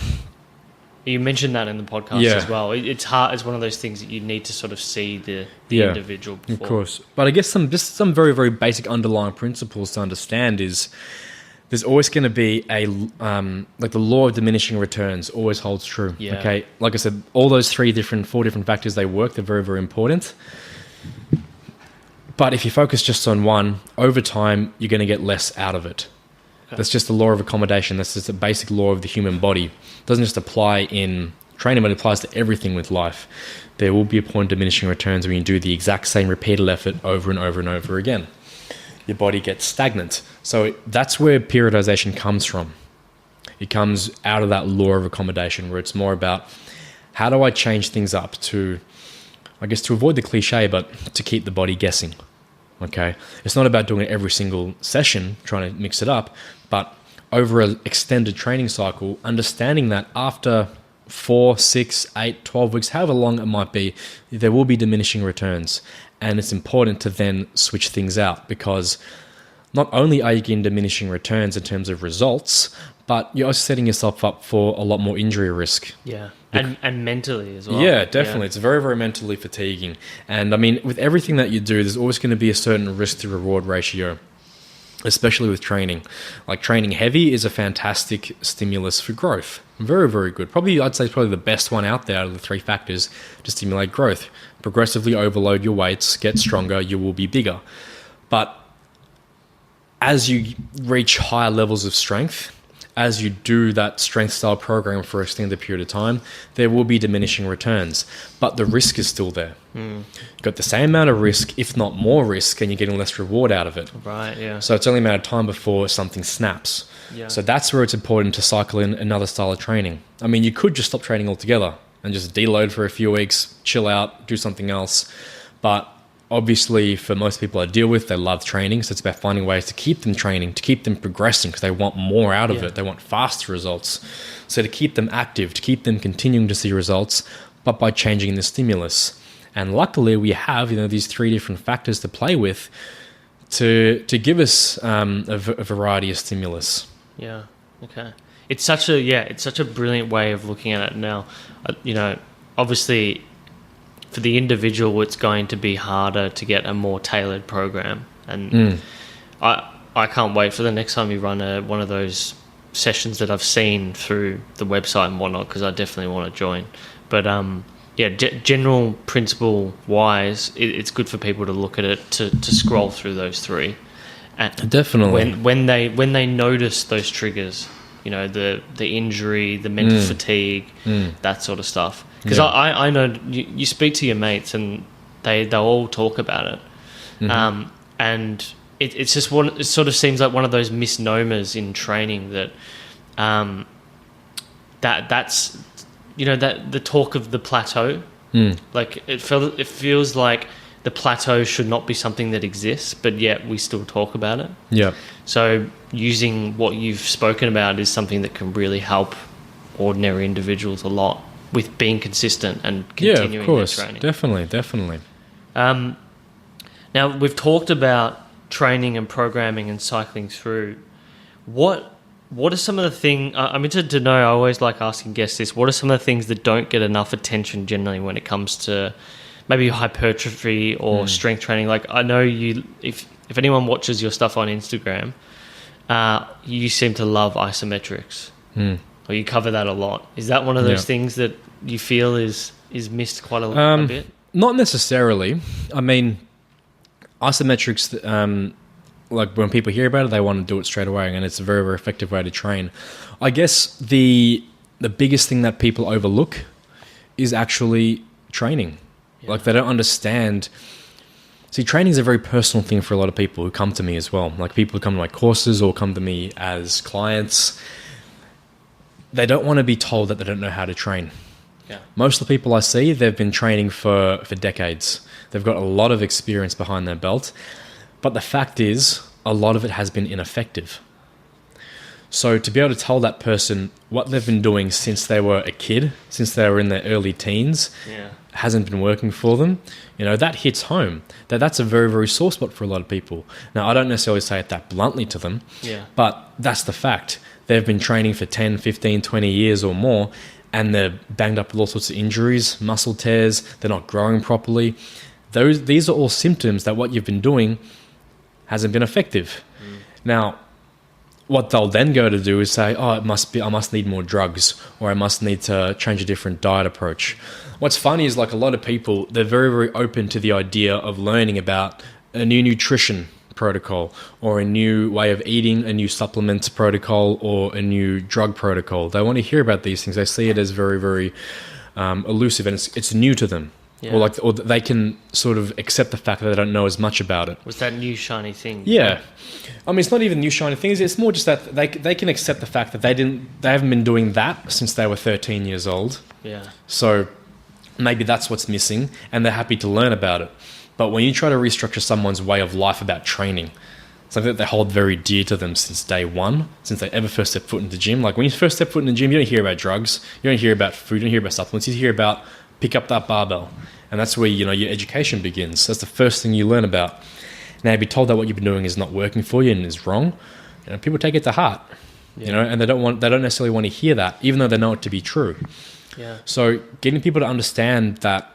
you mentioned that in the podcast as well. It's hard. It's one of those things that you need to sort of see the individual before. Of course. But I guess some very, very basic underlying principles to understand is there's always going to be like the law of diminishing returns always holds true. Yeah. Okay. Like I said, all those four different factors, they work. They're very, very important. But if you focus just on one, over time, you're going to get less out of it. That's just the law of accommodation. That's just a basic law of the human body. It doesn't just apply in training, but it applies to everything with life. There will be a point of diminishing returns when you do the exact same repeated effort over and over and over again. Your body gets stagnant. So that's where periodization comes from. It comes out of that law of accommodation, where it's more about how do I change things up to avoid the cliche, but to keep the body guessing. Okay, it's not about doing it every single session, trying to mix it up, but over an extended training cycle, understanding that after 4, 6, 8, 12 weeks, however long it might be, there will be diminishing returns. And it's important to then switch things out, because not only are you getting diminishing returns in terms of results, but you're also setting yourself up for a lot more injury risk. Yeah. And mentally as well. Yeah, definitely. Yeah. It's very, very mentally fatiguing. And I mean, with everything that you do, there's always going to be a certain risk to reward ratio, especially with training. Like training heavy is a fantastic stimulus for growth. Very, very good. I'd say it's probably the best one out there out of the three factors to stimulate growth. Progressively overload your weights, get stronger, you will be bigger. But as you reach higher levels of strength, as you do that strength style program for an extended period of time, there will be diminishing returns, but the risk is still there. You've got the same amount of risk, if not more risk, and you're getting less reward out of it. Right, yeah. So it's only a matter of time before something snaps. Yeah. So that's where it's important to cycle in another style of training. I mean, you could just stop training altogether and just deload for a few weeks, chill out, do something else. But obviously, for most people I deal with, they love training. So it's about finding ways to keep them training, to keep them progressing, because they want more out of it. They want faster results. So to keep them active, to keep them continuing to see results, but by changing the stimulus. And luckily, we have these three different factors to play with to give us a variety of stimulus. Yeah. Okay. It's such a brilliant way of looking at it now. Obviously, for the individual, it's going to be harder to get a more tailored program. And I can't wait for the next time you run one of those sessions that I've seen through the website and whatnot, because I definitely want to join. But general principle wise, it's good for people to look at it, to scroll through those three. Definitely. when they notice those triggers, the injury, the mental fatigue, that sort of stuff. Because I know you speak to your mates and they'll all talk about it, and it's just it sort of seems like one of those misnomers in training that that's that the talk of the plateau. Like it feels like the plateau should not be something that exists, but yet we still talk about it. Yeah. So using what you've spoken about is something that can really help ordinary individuals a lot with being consistent and continuing their training. Definitely. Now we've talked about training and programming and cycling through. What are some of the things I'm interested to know? I always like asking guests this. What are some of the things that don't get enough attention generally when it comes to maybe hypertrophy or strength training? Like I know if anyone watches your stuff on Instagram, you seem to love isometrics, or you cover that a lot. Is that one of those things that you feel is missed quite a bit? Not necessarily. I mean, isometrics. Like when people hear about it, they want to do it straight away, and it's a very, very effective way to train. I guess the biggest thing that people overlook is actually training. Yeah. Like they don't understand. See, training is a very personal thing for a lot of people who come to me as well. Like people who come to my courses or come to me as clients. They don't want to be told that they don't know how to train. Yeah. Most of the people I see, they've been training for decades. They've got a lot of experience behind their belt. But the fact is, a lot of it has been ineffective. So to be able to tell that person what they've been doing since they were a kid, since they were in their early teens, hasn't been working for them, that hits home. That's a very, very sore spot for a lot of people. Now, I don't necessarily say it that bluntly to them, but that's the fact. They've been training for 10, 15, 20 years or more, and they're banged up with all sorts of injuries, muscle tears, they're not growing properly. These are all symptoms that what you've been doing hasn't been effective. Now, what they'll then go to do is say, I must need more drugs, or I must need to change a different diet approach. What's funny is like a lot of people, they're very, very open to the idea of learning about a new nutrition protocol or a new way of eating, a new supplements protocol, or a new drug protocol. They want to hear about these things. They see it as very, very elusive, and it's new to them. Yeah. Or they can sort of accept the fact that they don't know as much about it. Was that new shiny thing? Yeah. I mean, it's not even new shiny things. It's more just that they can accept the fact that they haven't been doing that since they were 13 years old. Yeah. So maybe that's what's missing, and they're happy to learn about it. But when you try to restructure someone's way of life about training, something that they hold very dear to them since day one, since they ever first step foot in the gym. Like when you first step foot in the gym, you don't hear about drugs, you don't hear about food, you don't hear about supplements, you hear about pick up that barbell. And that's where, your education begins. That's the first thing you learn about. Now, be told that what you've been doing is not working for you and is wrong, people take it to heart, and they don't necessarily want to hear that, even though they know it to be true. Yeah. So getting people to understand that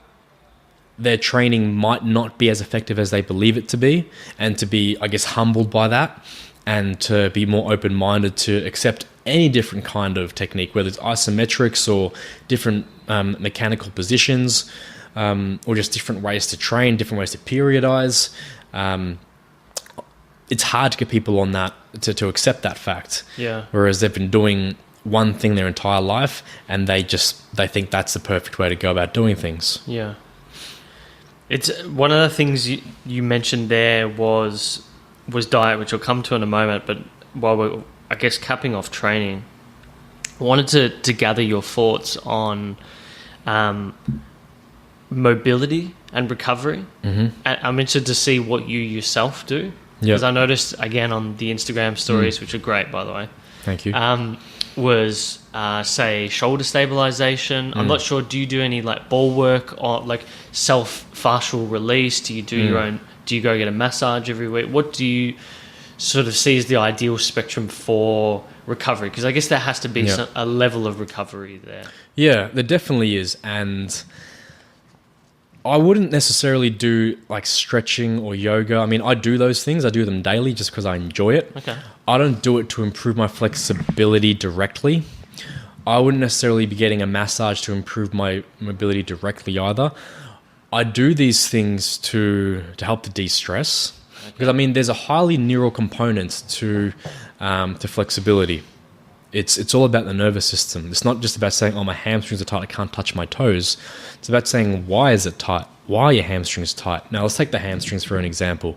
their training might not be as effective as they believe it to be, and to be, I guess, humbled by that, and to be more open-minded to accept any different kind of technique, whether it's isometrics or different mechanical positions, or just different ways to train, different ways to periodize. It's hard to get people on that, to accept that fact. Yeah. Whereas they've been doing one thing their entire life, and they think that's the perfect way to go about doing things. Yeah. It's one of the things you mentioned there was diet, which I'll come to in a moment. But while we're, I guess, capping off training, I wanted to gather your thoughts on mobility and recovery. Mm-hmm. And I'm interested to see what you yourself do. Because I noticed, again, on the Instagram stories, which are great, by the way. Thank you. Was, say, shoulder stabilization. I'm not sure, do you do any like ball work or like self-fascial release? Do you do your own, do you go get a massage every week? What do you sort of see as the ideal spectrum for recovery? Because I guess there has to be a level of recovery there. Yeah, there definitely is. And I wouldn't necessarily do like stretching or yoga. I mean, I do those things. I do them daily just because I enjoy it. Okay. I don't do it to improve my flexibility directly. I wouldn't necessarily be getting a massage to improve my mobility directly either. I do these things to help to de-stress. Because I mean, there's a highly neural component to flexibility. It's all about the nervous system. It's not just about saying, oh, my hamstrings are tight, I can't touch my toes. It's about saying, why is it tight? Why are your hamstrings tight? Now, let's take the hamstrings for an example.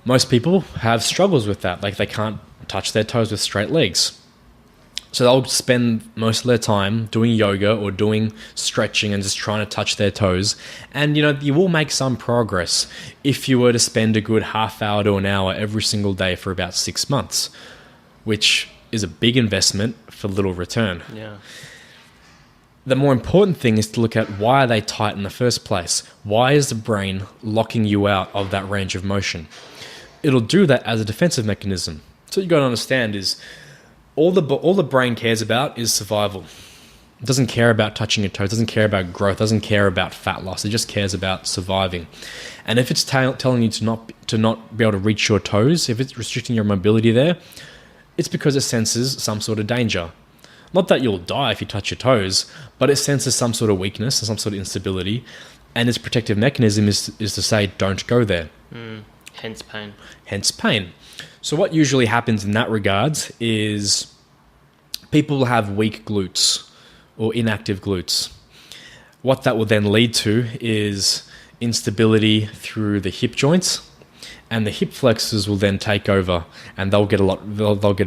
Most people have struggles with that. Like, they can't touch their toes with straight legs. So they'll spend most of their time doing yoga or doing stretching and just trying to touch their toes. And, you will make some progress if you were to spend a good half hour to an hour every single day for about 6 months, which is a big investment for little return. Yeah. The more important thing is to look at, why are they tight in the first place? Why is the brain locking you out of that range of motion? It'll do that as a defensive mechanism. So what you got to understand is, all the brain cares about is survival. It doesn't care about touching your toes, doesn't care about growth, doesn't care about fat loss. It just cares about surviving. And if it's telling you to not be able to reach your toes, if it's restricting your mobility there, it's because it senses some sort of danger. Not that you'll die if you touch your toes, but it senses some sort of weakness, some sort of instability, and its protective mechanism is to say, don't go there. Hence pain. Hence pain. So what usually happens in that regards is people will have weak glutes or inactive glutes. What that will then lead to is instability through the hip joints, and the hip flexors will then take over, and they'll get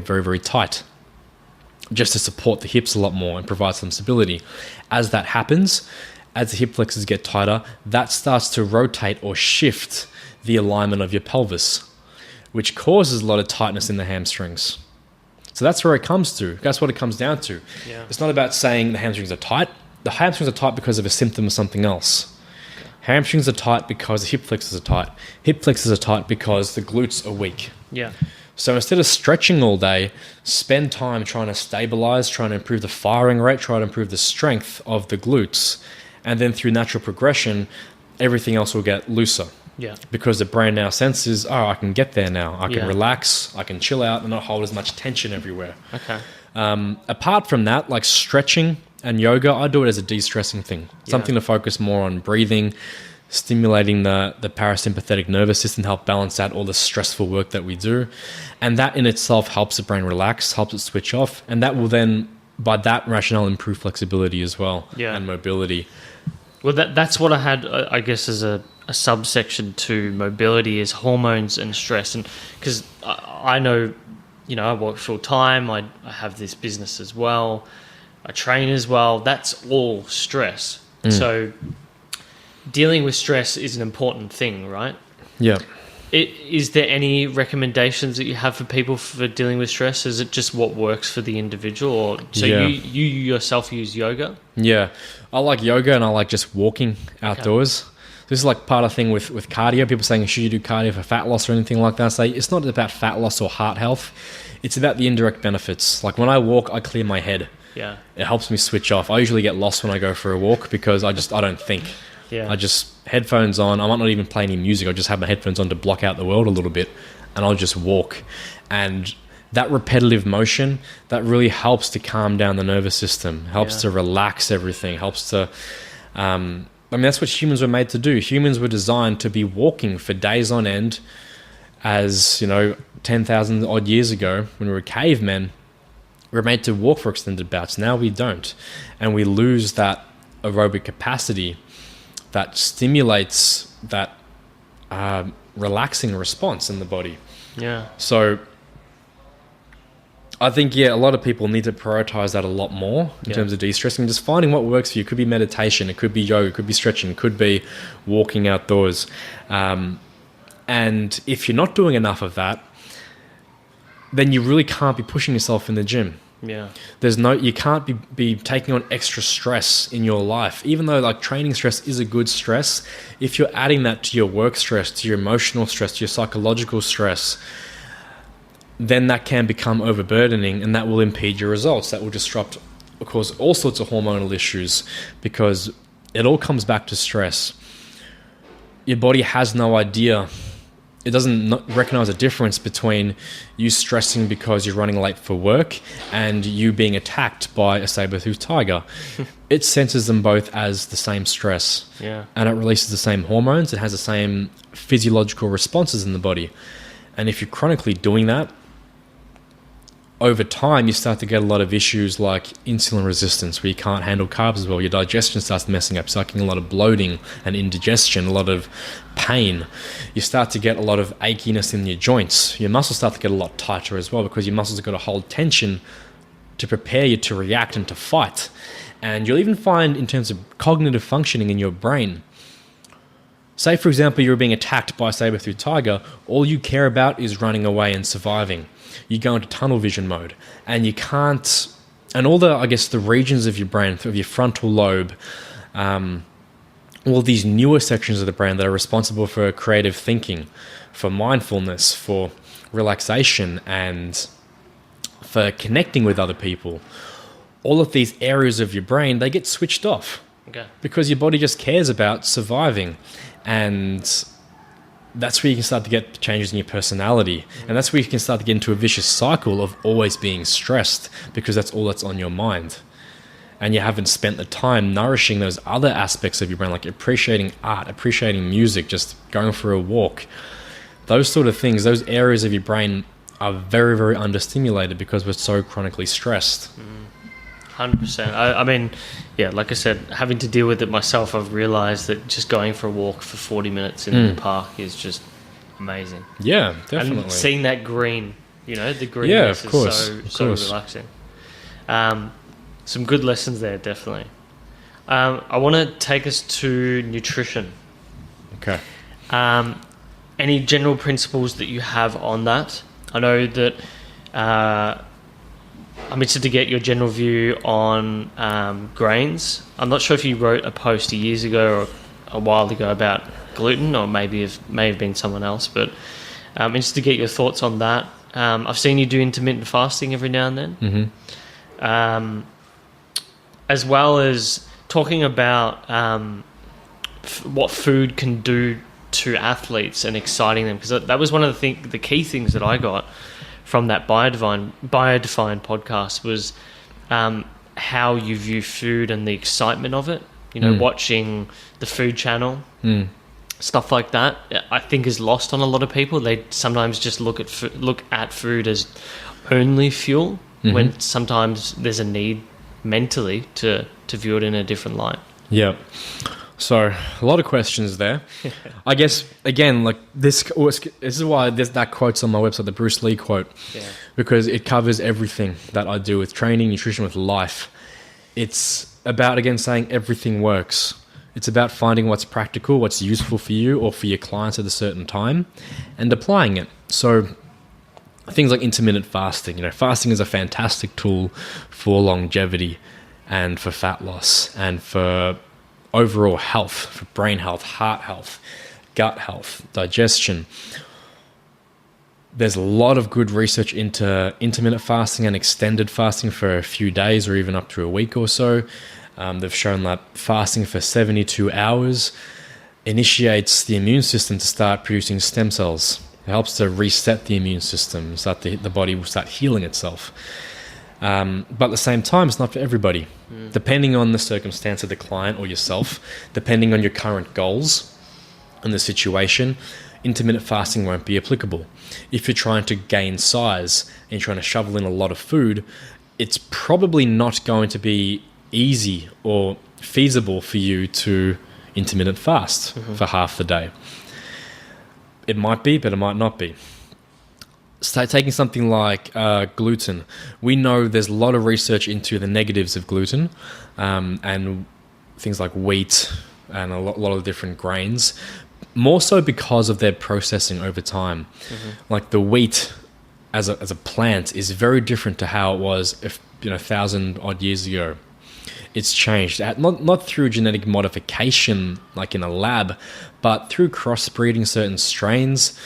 very, very tight, just to support the hips a lot more and provide some stability. As that happens, as the hip flexors get tighter, that starts to rotate or shift the alignment of your pelvis, which causes a lot of tightness in the hamstrings. So that's where it comes to. That's what it comes down to. Yeah. It's not about saying the hamstrings are tight. The hamstrings are tight because of a symptom of something else. Hamstrings are tight because the hip flexors are tight. Hip flexors are tight because the glutes are weak. Yeah. So instead of stretching all day, spend time trying to stabilize, trying to improve the firing rate, try to improve the strength of the glutes. And then through natural progression, everything else will get looser. Yeah. Because the brain now senses, oh, I can get there now. I can Yeah. relax, I can chill out and not hold as much tension everywhere. Okay. Apart from that, like stretching and yoga, I do it as a de-stressing thing. Something to focus more on breathing, stimulating the parasympathetic nervous system, help balance out all the stressful work that we do. And that in itself helps the brain relax, helps it switch off. And that will then, by that rationale, improve flexibility as well, and mobility. Well, that's what I had, I guess, as a subsection to mobility, is hormones and stress. And because I know, I work full time, I have this business as well, I train as well. That's all stress. So dealing with stress is an important thing, right? Yeah. Is there any recommendations that you have for people for dealing with stress? Is it just what works for the individual? Or you yourself use yoga? Yeah. I like yoga, and I like just walking outdoors. Okay. This is like part of the thing with cardio. People saying, should you do cardio for fat loss or anything like that? I say, it's not about fat loss or heart health. It's about the indirect benefits. Like when I walk, I clear my head. Yeah. It helps me switch off. I usually get lost when I go for a walk because I don't think. Yeah. I just headphones on. I might not even play any music. I'll just have my headphones on to block out the world a little bit, and I'll just walk. And that repetitive motion, that really helps to calm down the nervous system, helps to relax everything, helps to... that's what humans were made to do. Humans were designed to be walking for days on end. As, 10,000 odd years ago, when we were cavemen, we were made to walk for extended bouts. Now we don't. And we lose that aerobic capacity that stimulates that relaxing response in the body. Yeah. So I think, a lot of people need to prioritize that a lot more in terms of de-stressing, just finding what works for you. It could be meditation, it could be yoga, it could be stretching, it could be walking outdoors. And if you're not doing enough of that, then you really can't be pushing yourself in the gym. Yeah. You can't be taking on extra stress in your life. Even though like training stress is a good stress, if you're adding that to your work stress, to your emotional stress, to your psychological stress, then that can become overburdening, and that will impede your results. That will disrupt, of course, all sorts of hormonal issues, because it all comes back to stress. Your body has no idea recognize a difference between you stressing because you're running late for work and you being attacked by a saber-toothed tiger. It senses them both as the same stress. Yeah. And it releases the same hormones. It has the same physiological responses in the body. And if you're chronically doing that, over time, you start to get a lot of issues like insulin resistance, where you can't handle carbs as well. Your digestion starts messing up, sucking a lot of bloating and indigestion, a lot of pain. You start to get a lot of achiness in your joints. Your muscles start to get a lot tighter as well, because your muscles have got to hold tension to prepare you to react and to fight. And you'll even find, in terms of cognitive functioning in your brain, say, for example, you're being attacked by a saber-toothed tiger, all you care about is running away and surviving. You go into tunnel vision mode, and you can't, and all the, I guess, the regions of your brain, of your frontal lobe, all these newer sections of the brain that are responsible for creative thinking, for mindfulness, for relaxation, and for connecting with other people, all of these areas of your brain, they get switched off. Okay. Because your body just cares about surviving. And that's where you can start to get changes in your personality. And that's where you can start to get into a vicious cycle of always being stressed, because that's all that's on your mind. And you haven't spent the time nourishing those other aspects of your brain, like appreciating art, appreciating music, just going for a walk. Those sort of things, those areas of your brain are very, very understimulated because we're so chronically stressed. 100%. I mean, yeah, like I said, having to deal with it myself, I've realised that just going for a walk for 40 minutes in the park is just amazing. Yeah, definitely. And seeing that green, the greenness is so relaxing. Some good lessons there, definitely. I want to take us to nutrition. Okay. Any general principles that you have on that? I know that I'm interested to get your general view on grains. I'm not sure if you wrote a post years ago or a while ago about gluten, or may have been someone else, but I'm interested to get your thoughts on that. I've seen you do intermittent fasting every now and then. Mm-hmm. As well as talking about what food can do to athletes and exciting them, because that was one of the key things that I got from that bioDefined podcast was how you view food and the excitement of it. Watching the Food Channel, stuff like that, I think is lost on a lot of people. They sometimes just look at food as only fuel, when sometimes there's a need mentally to view it in a different light. Yeah. So a lot of questions there. I guess, again, like this is why that quote's on my website, the Bruce Lee quote, because it covers everything that I do with training, nutrition, with life. It's about, again, saying everything works. It's about finding what's practical, what's useful for you or for your clients at a certain time, and applying it. So things like intermittent fasting. Fasting is a fantastic tool for longevity and for fat loss and for overall health, for brain health, heart health, gut health, digestion. There's a lot of good research into intermittent fasting and extended fasting for a few days or even up to a week or so. They've shown that fasting for 72 hours initiates the immune system to start producing stem cells. It helps to reset the immune system, so that the body will start healing itself. But at the same time, it's not for everybody. Depending on the circumstance of the client or yourself, depending on your current goals and the situation, intermittent fasting won't be applicable. If you're trying to gain size and you're trying to shovel in a lot of food, it's probably not going to be easy or feasible for you to intermittent fast for half the day. It might be, but it might not be. So taking something like gluten, we know there's a lot of research into the negatives of gluten and things like wheat and a lot of different grains, more so because of their processing over time. Like the wheat as a plant is very different to how it was 1,000 odd years ago. It's changed, not through genetic modification like in a lab, but through crossbreeding certain strains.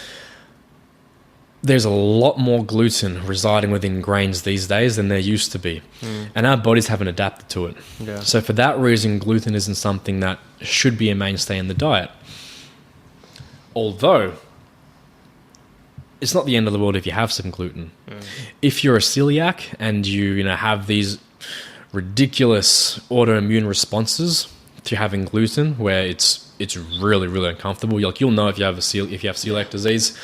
There's a lot more gluten residing within grains these days than there used to be. And our bodies haven't adapted to it. Yeah. So for that reason, gluten isn't something that should be a mainstay in the diet. Although, it's not the end of the world if you have some gluten. If you're a celiac and you have these ridiculous autoimmune responses to having gluten, where it's really, really uncomfortable. You'll know if you have celiac disease,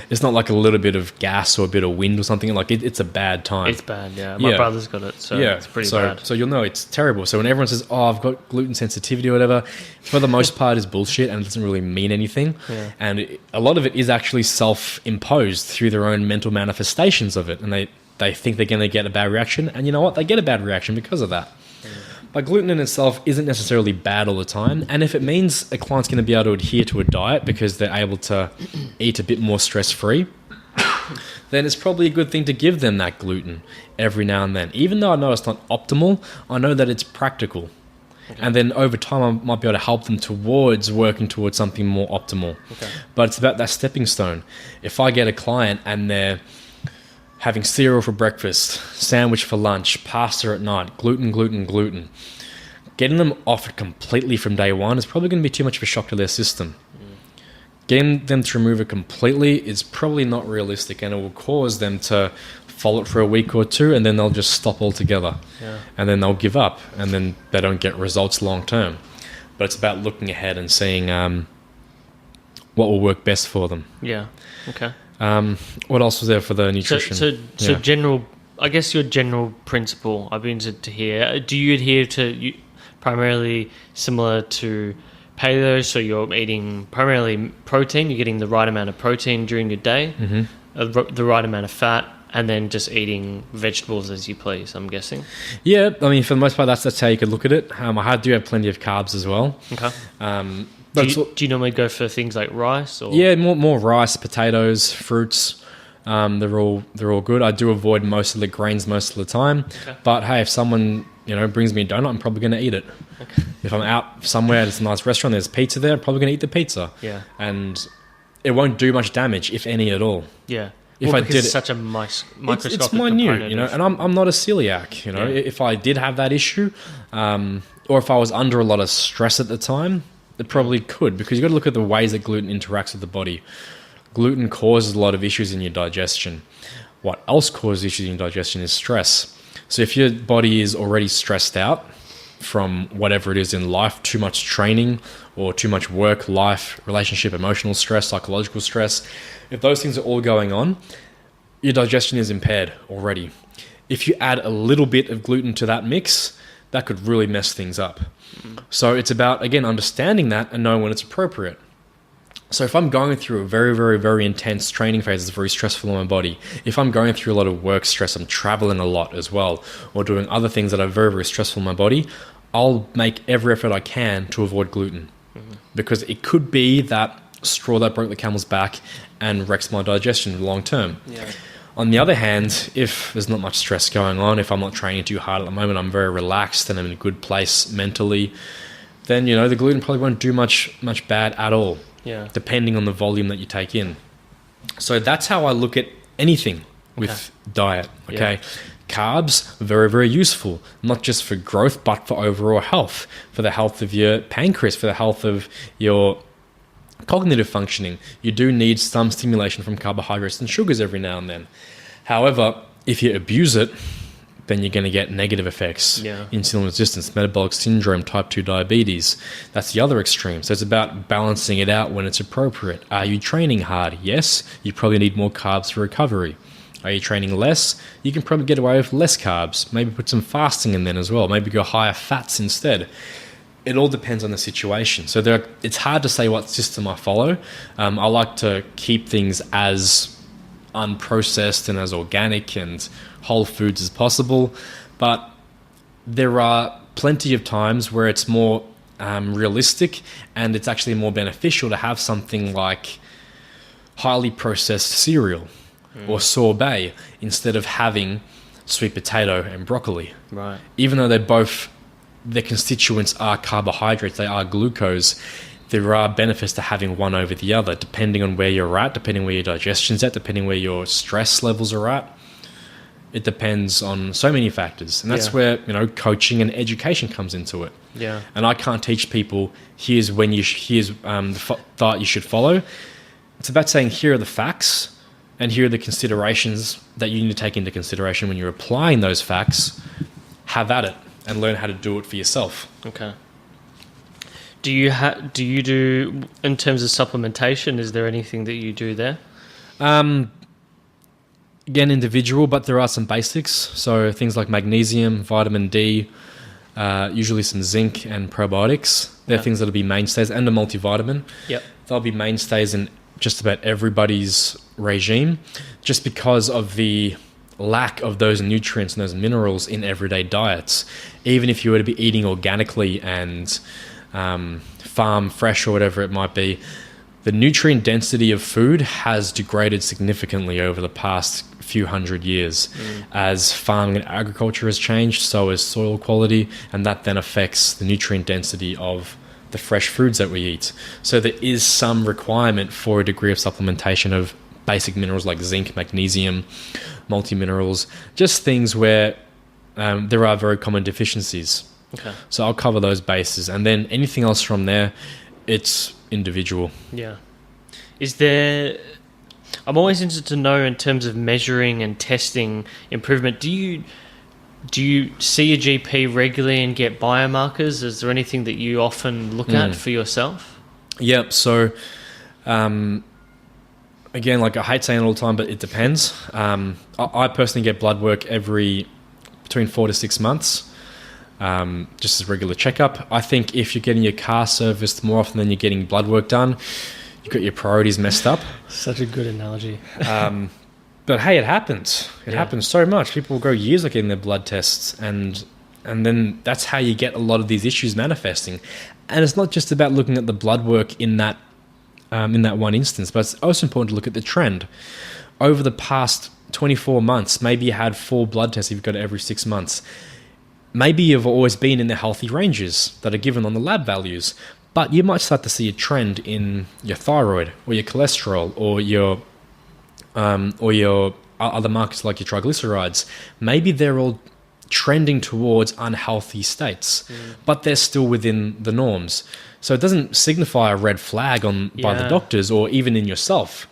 it's not like a little bit of gas or a bit of wind or something. Like it's a bad time. It's bad, yeah. My brother's got it, so it's pretty bad. So you'll know it's terrible. So when everyone says, "Oh, I've got gluten sensitivity" or whatever, for the most part, is bullshit and it doesn't really mean anything. Yeah. And a lot of it is actually self-imposed through their own mental manifestations of it, and they think they're going to get a bad reaction, and you know what? They get a bad reaction because of that. But gluten in itself isn't necessarily bad all the time. And if it means a client's going to be able to adhere to a diet because they're able to eat a bit more stress-free, then it's probably a good thing to give them that gluten every now and then. Even though I know it's not optimal, I know that it's practical. Okay. And then over time, I might be able to help them towards working towards something more optimal. Okay. But it's about that stepping stone. If I get a client and they're having cereal for breakfast, sandwich for lunch, pasta at night, gluten, getting them off it completely from day one is probably going to be too much of a shock to their system. Getting them to remove it completely is probably not realistic, and it will cause them to follow it for a week or two, and then they'll just stop altogether. Yeah. And then they'll give up, and then they don't get results long term. But it's about looking ahead and seeing what will work best for them. Yeah, okay. What else was there for the nutrition? So general, I guess your general principle, I'd be interested to hear. Do you adhere to primarily similar to paleo? So you're eating primarily protein, you're getting the right amount of protein during your day, the right amount of fat, and then just eating vegetables as you please, I'm guessing? Yeah, I mean, for the most part, that's how you could look at it. I do have plenty of carbs as well. Okay. Do you normally go for things like rice? Or? Yeah, more rice, potatoes, fruits. They're all good. I do avoid most of the grains most of the time. Okay. But hey, if someone brings me a donut, I'm probably going to eat it. Okay. If I'm out somewhere at a nice restaurant, there's pizza there, I'm probably going to eat the pizza. Yeah. And it won't do much damage, if any at all. Yeah. It's such a microscopic it's minute, and I'm not a celiac. If I did have that issue, or if I was under a lot of stress at the time, it probably could, because you've got to look at the ways that gluten interacts with the body. Gluten causes a lot of issues in your digestion. What else causes issues in your digestion is stress. So if your body is already stressed out from whatever it is in life, too much training or too much work, life, relationship, emotional stress, psychological stress, if those things are all going on, your digestion is impaired already. If you add a little bit of gluten to that mix, that could really mess things up. So it's about, again, understanding that and knowing when it's appropriate. So if I'm going through a very, very, very intense training phase, it's very stressful on my body. If I'm going through a lot of work stress, I'm traveling a lot as well, or doing other things that are very, very stressful on my body, I'll make every effort I can to avoid gluten. Because it could be that straw that broke the camel's back and wrecks my digestion long term. Yeah. On the other hand, if there's not much stress going on, if I'm not training too hard at the moment, I'm very relaxed and I'm in a good place mentally, then the gluten probably won't do much bad at all. Yeah. Depending on the volume that you take in. So that's how I look at anything with diet. Okay. Yeah. Carbs, very, very useful, not just for growth, but for overall health, for the health of your pancreas, for the health of your cognitive functioning. You do need some stimulation from carbohydrates and sugars every now and then. However, if you abuse it, then you're going to get negative effects. Yeah. Insulin resistance, metabolic syndrome, type 2 diabetes. That's the other extreme. So it's about balancing it out when it's appropriate. Are you training hard? Yes. You probably need more carbs for recovery. Are you training less? You can probably get away with less carbs. Maybe put some fasting in then as well. Maybe go higher fats instead. It all depends on the situation. So it's hard to say what system I follow. I like to keep things as unprocessed and as organic and whole foods as possible. But there are plenty of times where it's more realistic and it's actually more beneficial to have something like highly processed cereal or sorbet instead of having sweet potato and broccoli. Right. Even though their constituents are carbohydrates, they are glucose, there are benefits to having one over the other, depending on where you're at, depending where your digestion's at, depending where your stress levels are at. It depends on so many factors. And that's where, coaching and education comes into it. Yeah. And I can't teach people, here's the diet you should follow. It's about saying, here are the facts, and here are the considerations that you need to take into consideration when you're applying those facts. Have at it and learn how to do it for yourself. Okay. Do you do in terms of supplementation? Is there anything that you do there? Again, individual, but there are some basics. So things like magnesium, vitamin D, usually some zinc and probiotics. They're things that'll be mainstays, and a multivitamin. Yep. They'll be mainstays in just about everybody's regime, just because of the lack of those nutrients and those minerals in everyday diets. Even if you were to be eating organically and farm fresh or whatever it might be, the nutrient density of food has degraded significantly over the past few hundred years. As farming and agriculture has changed, so has soil quality, and that then affects the nutrient density of the fresh foods that we eat. So there is some requirement for a degree of supplementation of basic minerals like zinc, magnesium, multi-minerals, just things where there are very common deficiencies. Okay. So I'll cover those bases, and then anything else from there, it's individual. Yeah. Is there... I'm always interested to know in terms of measuring and testing improvement. Do you see a GP regularly and get biomarkers? Is there anything that you often look at for yourself? Yep. So, again, like I hate saying it all the time, but it depends. I personally get blood work between 4 to 6 months. Just as a regular checkup. I think if you're getting your car serviced more often than you're getting blood work done, you've got your priorities messed up. Such a good analogy. But hey, it happens. It happens so much. People go years of getting their blood tests, and then that's how you get a lot of these issues manifesting. And it's not just about looking at the blood work in that one instance, but it's also important to look at the trend. Over the past 24 months, maybe you had 4 blood tests if you've got it every 6 months. Maybe you've always been in the healthy ranges that are given on the lab values, but you might start to see a trend in your thyroid or your cholesterol or your other markers like your triglycerides. Maybe they're all trending towards unhealthy states, but they're still within the norms. So it doesn't signify a red flag by the doctors or even in yourself.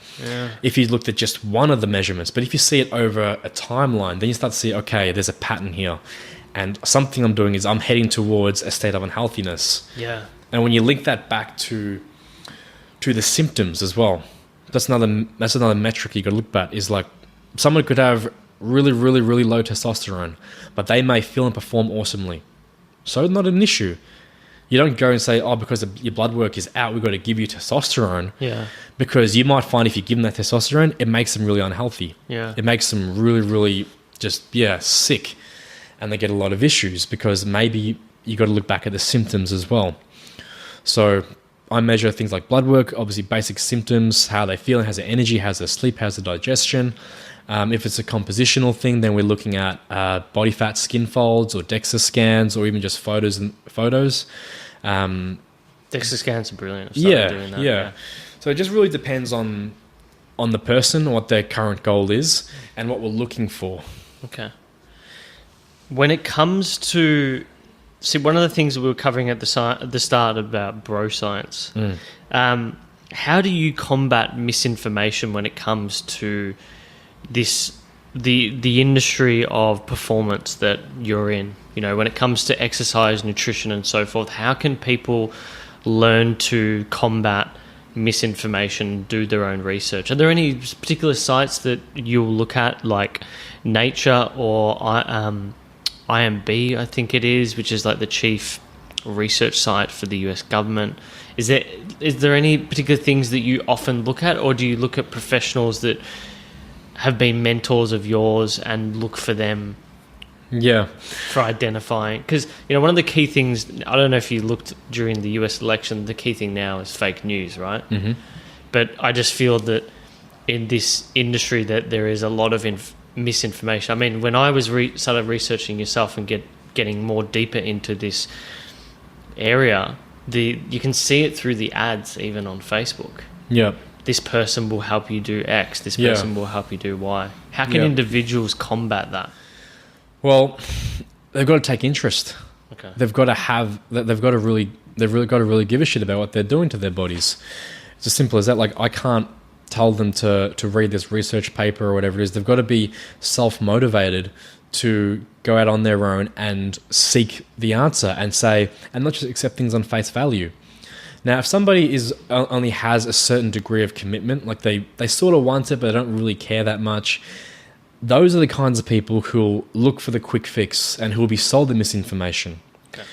If you looked at just one of the measurements, but if you see it over a timeline, then you start to see, okay, there's a pattern here. And something I'm doing is I'm heading towards a state of unhealthiness. Yeah. And when you link that back to the symptoms as well, that's another metric you got to look at. Is like someone could have really, really, really low testosterone, but they may feel and perform awesomely. So not an issue. You don't go and say, oh, because your blood work is out, we've got to give you testosterone. Yeah. Because you might find if you give them that testosterone, it makes them really unhealthy. Yeah. It makes them really, really just sick. And they get a lot of issues because maybe you got to look back at the symptoms as well. So I measure things like blood work, obviously basic symptoms, how they feel, how's their energy, how's their sleep, how's their digestion. If it's a compositional thing, then we're looking at body fat skin folds or DEXA scans or even just photos. DEXA scans are brilliant. I've started doing that. Yeah. So it just really depends on the person, what their current goal is, and what we're looking for. Okay. When it comes to... See, one of the things that we were covering at the start about bro science, how do you combat misinformation when it comes to the industry of performance that you're in? You know, when it comes to exercise, nutrition, and so forth, how can people learn to combat misinformation, do their own research? Are there any particular sites that you'll look at, like Nature or IMB, I think it is, which is like the chief research site for the US government? Is there any particular things that you often look at, or do you look at professionals that have been mentors of yours and look for them for identifying? Because, you know, one of the key things, I don't know if you looked during the US election, the key thing now is fake news, right? Mm-hmm. But I just feel that in this industry that there is a lot of misinformation. I mean, when I was started researching yourself and getting more deeper into this area, you can see it through the ads even on Facebook. Yeah. This person will help you do X. This person will help you do Y. How can individuals combat that? Well, they've got to take interest. Okay. They've really got to give a shit about what they're doing to their bodies. It's as simple as that. Like, I can't told them to read this research paper or whatever it is. They've got to be self-motivated to go out on their own and seek the answer and not just accept things on face value. Now, if somebody only has a certain degree of commitment, like they sort of want it, but they don't really care that much, those are the kinds of people who'll look for the quick fix and who'll be sold the misinformation. Okay.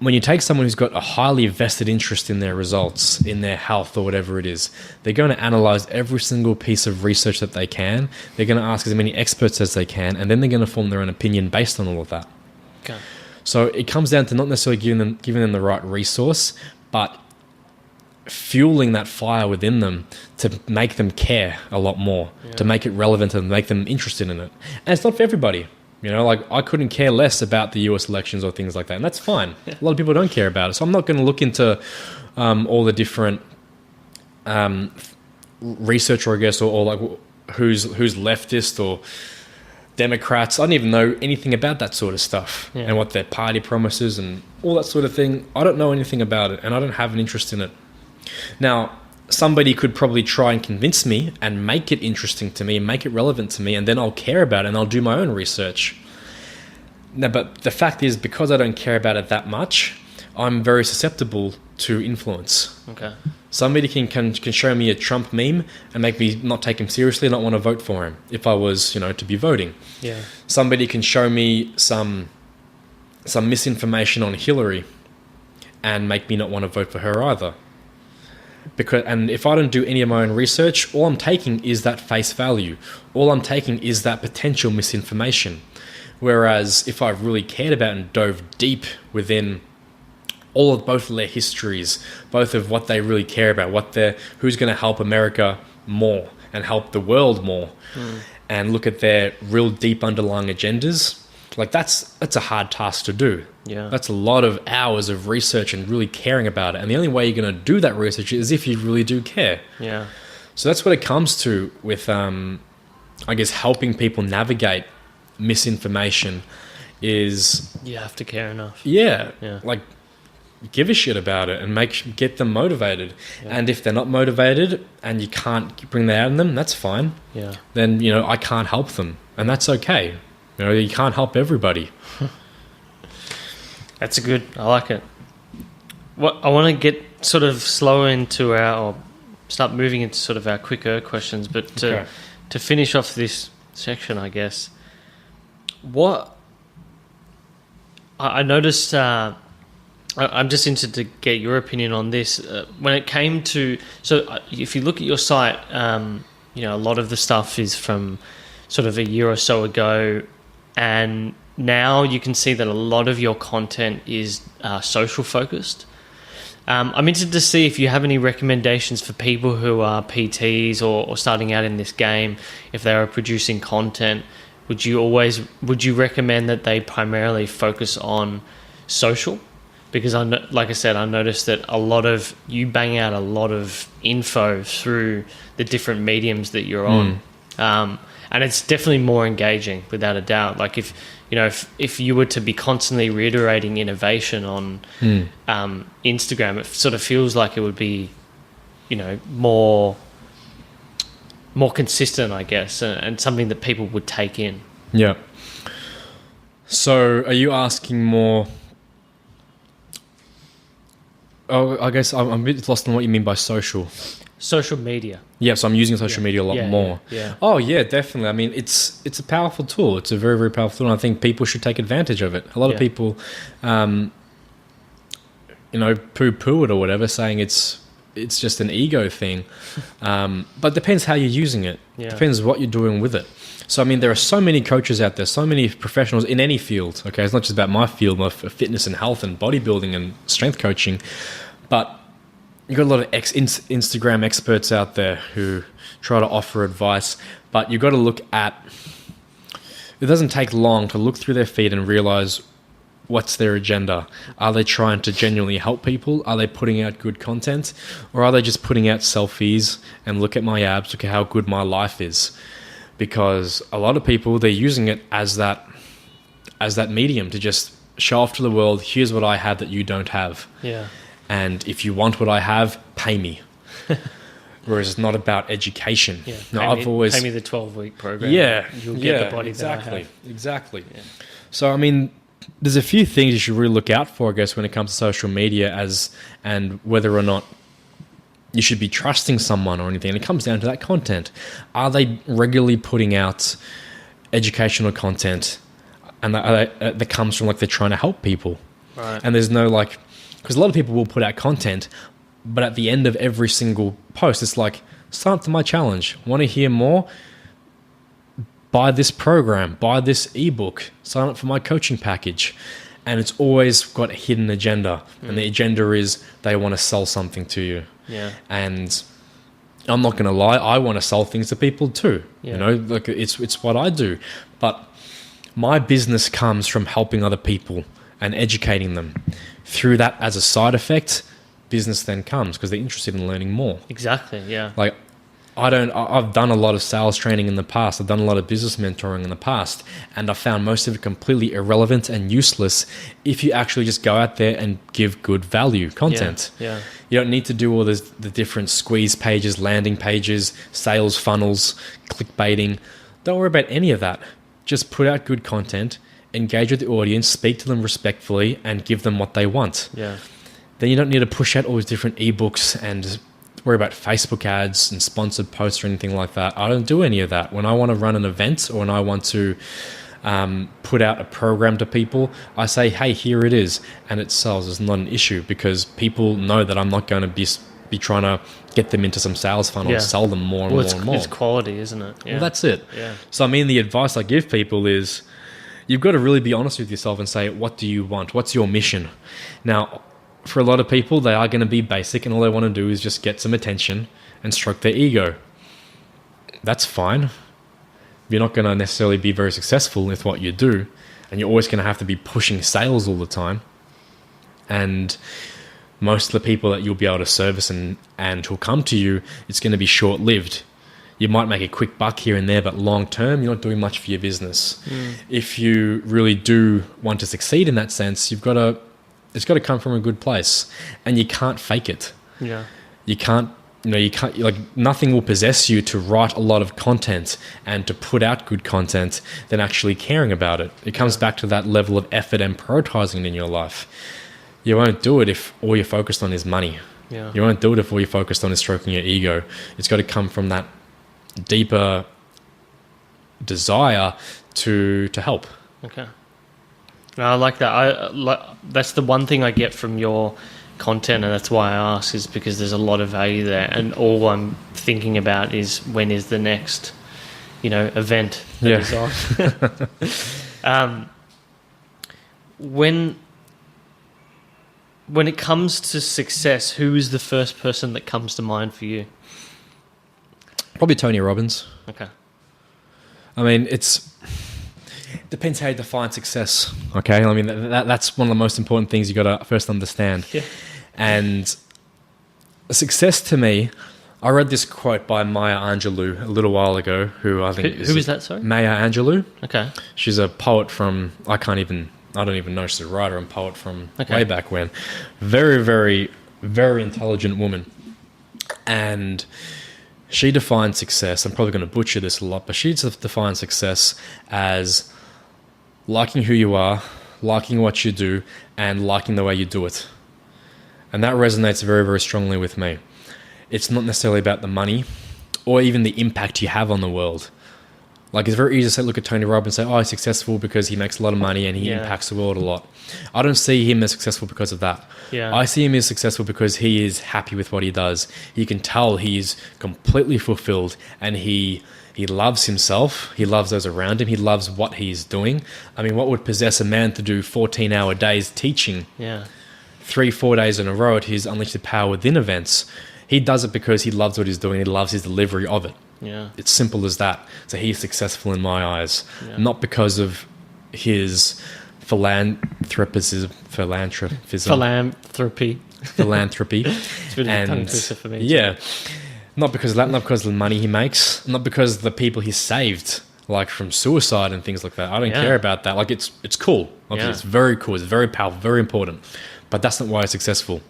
When you take someone who's got a highly vested interest in their results, in their health or whatever it is, they're going to analyze every single piece of research that they can. They're going to ask as many experts as they can, and then they're going to form their own opinion based on all of that. Okay. So it comes down to not necessarily giving them the right resource, but fueling that fire within them to make them care a lot more, to make it relevant and make them interested in it. And it's not for everybody. You know, like I couldn't care less about the US elections or things like that, and that's fine. A lot of people don't care about it. So I'm not going to look into all the different research, or I guess, or like who's leftist or Democrats. I don't even know anything about that sort of stuff and what their party promises and all that sort of thing. I don't know anything about it, and I don't have an interest in it. Now, somebody could probably try and convince me and make it interesting to me and make it relevant to me, and then I'll care about it and I'll do my own research. Now, but the fact is, because I don't care about it that much, I'm very susceptible to influence. Okay. Somebody can show me a Trump meme and make me not take him seriously and not want to vote for him if I was, to be voting. Yeah. Somebody can show me some misinformation on Hillary and make me not want to vote for her either. And if I don't do any of my own research, all I'm taking is that face value. All I'm taking is that potential misinformation. Whereas if I really cared about and dove deep within both of their histories, both of what they really care about, who's going to help America more and help the world more, and look at their real deep underlying agendas, like that's a hard task to do. Yeah. That's a lot of hours of research and really caring about it. And the only way you're going to do that research is if you really do care. Yeah. So that's what it comes to with, I guess, helping people navigate misinformation is... You have to care enough. Yeah. Like, give a shit about it and get them motivated. Yeah. And if they're not motivated and you can't bring that out in them, that's fine. Yeah. Then, I can't help them. And that's okay. You can't help everybody. That's good. I like it. I want to get sort of slower into or start moving into sort of our quicker questions, but to finish off this section, I guess, what I noticed, I'm just interested to get your opinion on this. When it came to, if you look at your site, a lot of the stuff is from sort of a year or so ago, and now you can see that a lot of your content is social focused. I'm interested to see if you have any recommendations for people who are PTs or starting out in this game. If they are producing content, would you recommend that they primarily focus on social? Because like I said, I noticed that you bang out a lot of info through the different mediums that you're on. And it's definitely more engaging, without a doubt. Like if you were to be constantly reiterating innovation on Instagram, it sort of feels like it would be, more consistent, I guess, and something that people would take in. Yeah. So are you asking more... Oh, I guess I'm a bit lost on what you mean by social. Social media. Yeah, so I'm using social media a lot more. Yeah. Oh, yeah, definitely. I mean, it's a powerful tool. It's a very, very powerful tool, and I think people should take advantage of it. A lot of people, poo-poo it or whatever, saying it's just an ego thing. But it depends how you're using it. Yeah. Depends what you're doing with it. So, I mean, there are so many coaches out there, so many professionals in any field. Okay, it's not just about my field of fitness and health and bodybuilding and strength coaching, but you've got a lot of Instagram experts out there who try to offer advice, but you've got to look at... It doesn't take long to look through their feed and realize what's their agenda. Are they trying to genuinely help people? Are they putting out good content? Or are they just putting out selfies and look at my abs, look at how good my life is? Because a lot of people, they're using it as that medium to just show off to the world, here's what I have that you don't have. Yeah. And if you want what I have, pay me. whereas it's not about education. Yeah. No, Pay me the 12-week program. You'll get the body that I have. Exactly. Yeah. So, I mean, there's a few things you should really look out for, I guess, when it comes to social media and whether or not you should be trusting someone or anything. And it comes down to that content. Are they regularly putting out educational content and that comes from like they're trying to help people? Right. And there's no like, because a lot of people will put out content, but at the end of every single post, it's like, sign up to my challenge. Want to hear more? Buy this program, buy this ebook, sign up for my coaching package. And it's always got a hidden agenda. And the agenda is they want to sell something to you. Yeah. And I'm not going to lie, I want to sell things to people too. Yeah. You know, like it's what I do. But my business comes from helping other people and educating them. Through that, as a side effect, business then comes because they're interested in learning more. Exactly, yeah. Like, I've done a lot of sales training in the past. I've done a lot of business mentoring in the past, and I found most of it completely irrelevant and useless if you actually just go out there and give good value content. Yeah. You don't need to do all the different squeeze pages, landing pages, sales funnels, clickbaiting. Don't worry about any of that. Just put out good content, engage with the audience, speak to them respectfully, and give them what they want. Yeah. Then you don't need to push out all these different ebooks and worry about Facebook ads and sponsored posts or anything like that. I don't do any of that. When I want to run an event or when I want to put out a program to people, I say, hey, here it is. And it sells. It's not an issue because people know that I'm not going to be trying to get them into some sales funnel and sell them more and more and more. It's quality, isn't it? Yeah. Well, that's it. Yeah. So, I mean, the advice I give people is you've got to really be honest with yourself and say, what do you want? What's your mission? Now, for a lot of people, they are going to be basic and all they want to do is just get some attention and stroke their ego. That's fine. You're not going to necessarily be very successful with what you do, and you're always going to have to be pushing sales all the time. And most of the people that you'll be able to service and who'll come to you, it's going to be short-lived. You might make a quick buck here and there, but long-term, you're not doing much for your business. If you really do want to succeed in that sense, it's got to come from a good place, and you can't fake it. Yeah. You can't, like, nothing will possess you to write a lot of content and to put out good content than actually caring about it. It comes back to that level of effort and prioritizing in your life. You won't do it if all you're focused on is money. Yeah. You won't do it if all you're focused on is stroking your ego. It's got to come from that deeper desire to help. Okay. I like that. That's the one thing I get from your content, and that's why I ask, is because there's a lot of value there, and all I'm thinking about is when is the next, event that is on. When it comes to success, who is the first person that comes to mind for you? Probably Tony Robbins. Okay. I mean, depends how you define success. Okay, I mean that's one of the most important things you got to first understand. Yeah. And success to me, I read this quote by Maya Angelou a little while ago. Who I think who is that? Sorry, Maya Angelou. Okay. She's a poet from I don't even know. She's a writer and poet from way back when. Very, very, very intelligent woman, and she defines success. I'm probably going to butcher this a lot, but she defines success as liking who you are, liking what you do, and liking the way you do it. And that resonates very, very strongly with me. It's not necessarily about the money or even the impact you have on the world. Like, it's very easy to look at Tony Robbins and say, oh, he's successful because he makes a lot of money and he impacts the world a lot. I don't see him as successful because of that. Yeah. I see him as successful because he is happy with what he does. You can tell he's completely fulfilled, and he loves himself. He loves those around him. He loves what he's doing. I mean, what would possess a man to do 14-hour days teaching? Yeah. 3-4 days in a row at his Unleashed Power Within events? He does it because he loves what he's doing. He loves his delivery of it. Yeah. It's simple as that. So he's successful in my eyes, not because of his philanthropy. It's really a tongue twister for me. Yeah. Not because of that, not because of the money he makes, not because of the people he saved, like from suicide and things like that. I don't care about that. Like, it's cool. Obviously, it's very cool. It's very powerful, very important. But that's not why he's successful.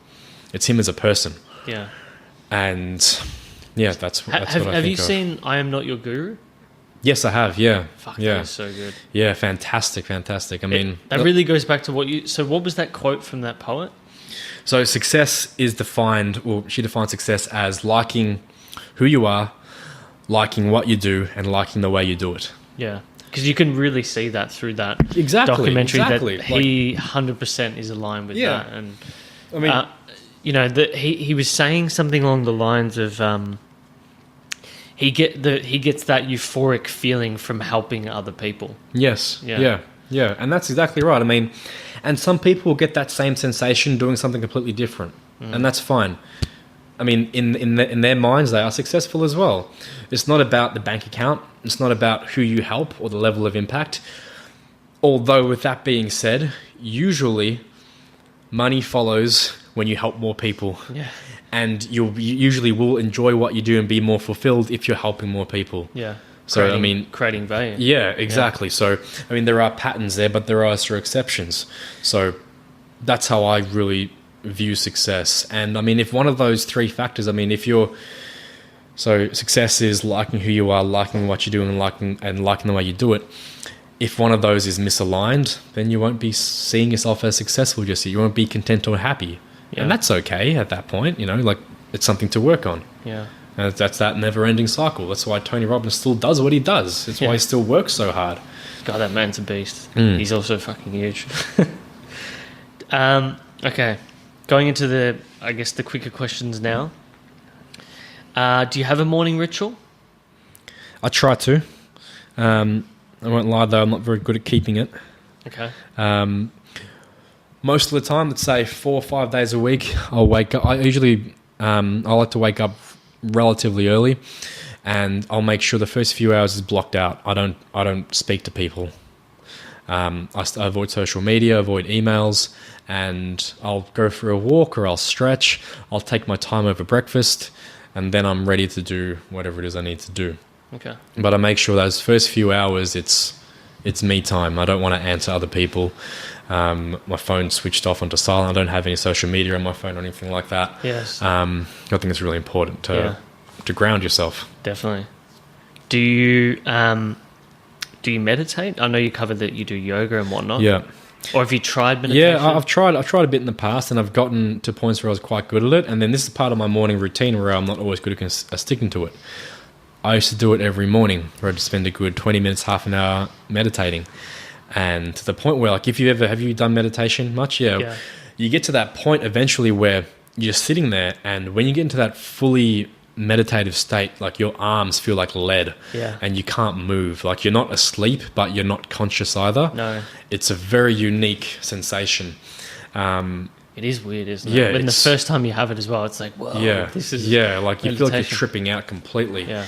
It's him as a person. Yeah. And Yeah, that's what I Have think you of. seen I Am Not Your Guru? Yes, I have. Yeah, Fuck, yeah, that is so good. yeah. Fantastic. I mean, That really goes back to what you... So what was that quote from that poet? so success is defined, or she defines success as liking who you are, liking what you do, and liking the way you do it. Yeah. Because you can really see that through that documentary that he 100% is aligned with that. And I mean, you know, he was saying something along the lines of he gets that euphoric feeling from helping other people. yes, yeah, and that's exactly right. I mean, and some people get that same sensation doing something completely different, and that's fine. I mean, in their minds, they are successful as well. It's not about the bank account. It's not about who you help or the level of impact. Although, with that being said, usually money follows when you help more people. Yeah. And you usually will enjoy what you do and be more fulfilled if you're helping more people. Yeah. So, creating value. Yeah, exactly. Yeah. So, I mean, there are patterns there, but there are also exceptions. So, that's how I really view success. And I mean, if one of those three factors, I mean, so success is liking who you are, liking what you're doing, and liking the way you do it. If one of those is misaligned, then you won't be seeing yourself as successful just yet. You won't be content or happy. Yeah. And that's okay at that point, like it's something to work on. Yeah. And that's that never-ending cycle. That's why Tony Robbins still does what he does. That's why he still works so hard. God, that man's a beast. He's also fucking huge. Okay. Going into the quicker questions now. Do you have a morning ritual? I try to. I won't lie though, I'm not very good at keeping it. Okay. Most of the time, let's say 4 or 5 days a week, I'll wake up. I like to wake up relatively early, and I'll make sure the first few hours is blocked out. I don't speak to people. I avoid social media, avoid emails, and I'll go for a walk or I'll stretch. I'll take my time over breakfast, and then I'm ready to do whatever it is I need to do. Okay. But I make sure those first few hours, it's me time. I don't want to answer other people. My phone's switched off onto silent. I don't have any social media on my phone or anything like that. Yes. I think it's really important to ground yourself. Definitely. Do you meditate? I know you covered that you do yoga and whatnot. Yeah. Or have you tried meditation? Yeah, I've tried a bit in the past, and I've gotten to points where I was quite good at it. And then this is part of my morning routine where I'm not always good at sticking to it. I used to do it every morning, where I'd spend a good 20 minutes, half an hour meditating. And to the point where, like, have you done meditation much? Yeah. You get to that point eventually where you're sitting there, and when you get into that fully meditative state, like your arms feel like lead, and you can't move. Like you're not asleep, but you're not conscious either. No. It's a very unique sensation. It is weird, isn't it? Yeah. When the first time you have it as well, it's like, whoa, this is like you feel like you're tripping out completely. Yeah.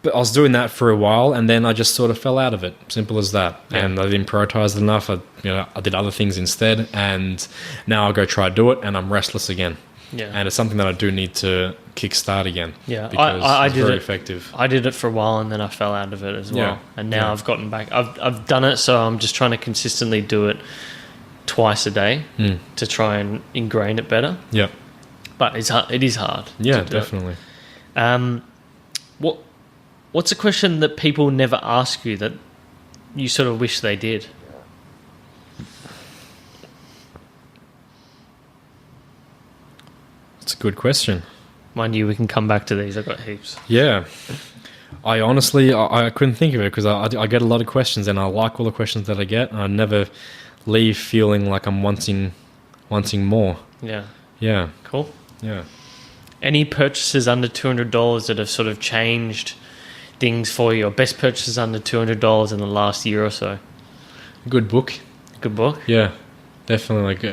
But I was doing that for a while, and then I just sort of fell out of it. Simple as that. Yeah. And I didn't prioritize it enough. I did other things instead, and now I'll go try to do it, and I'm restless again. Yeah. And it's something that I do need to kickstart again. Yeah. Because I it's did very it. effective. I did it for a while, and then I fell out of it as well. And now I've gotten back. I've done it, so I'm just trying to consistently do it twice a day to try and ingrain it better. Yeah. But it is hard. Yeah, definitely. What's a question that people never ask you that you sort of wish they did? That's a good question. Mind you, we can come back to these. I've got heaps. Yeah. I honestly, I couldn't think of it because I get a lot of questions, and I like all the questions that I get. I never leave feeling like I'm wanting more. Yeah. Yeah. Cool. Yeah. Any purchases under $200 that have sort of changed things for you, or best purchases under $200 in the last year or so? Good book. Good book? Yeah, definitely.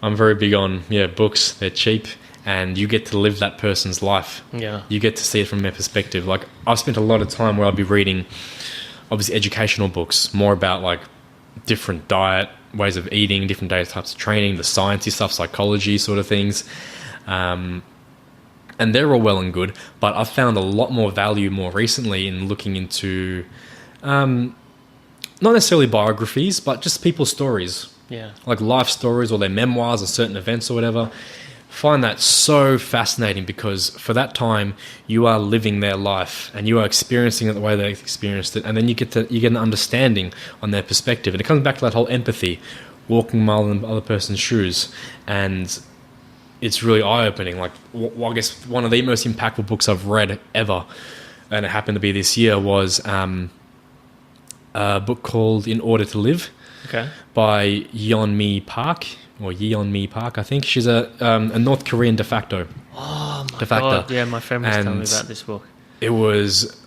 I'm very big on books. They're cheap, and you get to live that person's life. Yeah. You get to see it from their perspective. Like, I've spent a lot of time where I'll be reading, obviously, educational books, more about like different diet, ways of eating, different types of training, the sciencey stuff, psychology sort of things. And they're all well and good, but I've found a lot more value more recently in looking into not necessarily biographies, but just people's stories. Yeah. Like life stories or their memoirs or certain events or whatever. find that so fascinating, because for that time you are living their life and you are experiencing it the way they experienced it, and then you get an understanding on their perspective, and it comes back to that whole empathy, walking a mile in the other person's shoes, and it's really eye-opening. Like, I guess one of the most impactful books I've read ever, and it happened to be this year, was a book called In Order to Live, by Yeonmi Park, I think. She's a North Korean de facto. Oh my God. Yeah, my friend was telling me about this book. It was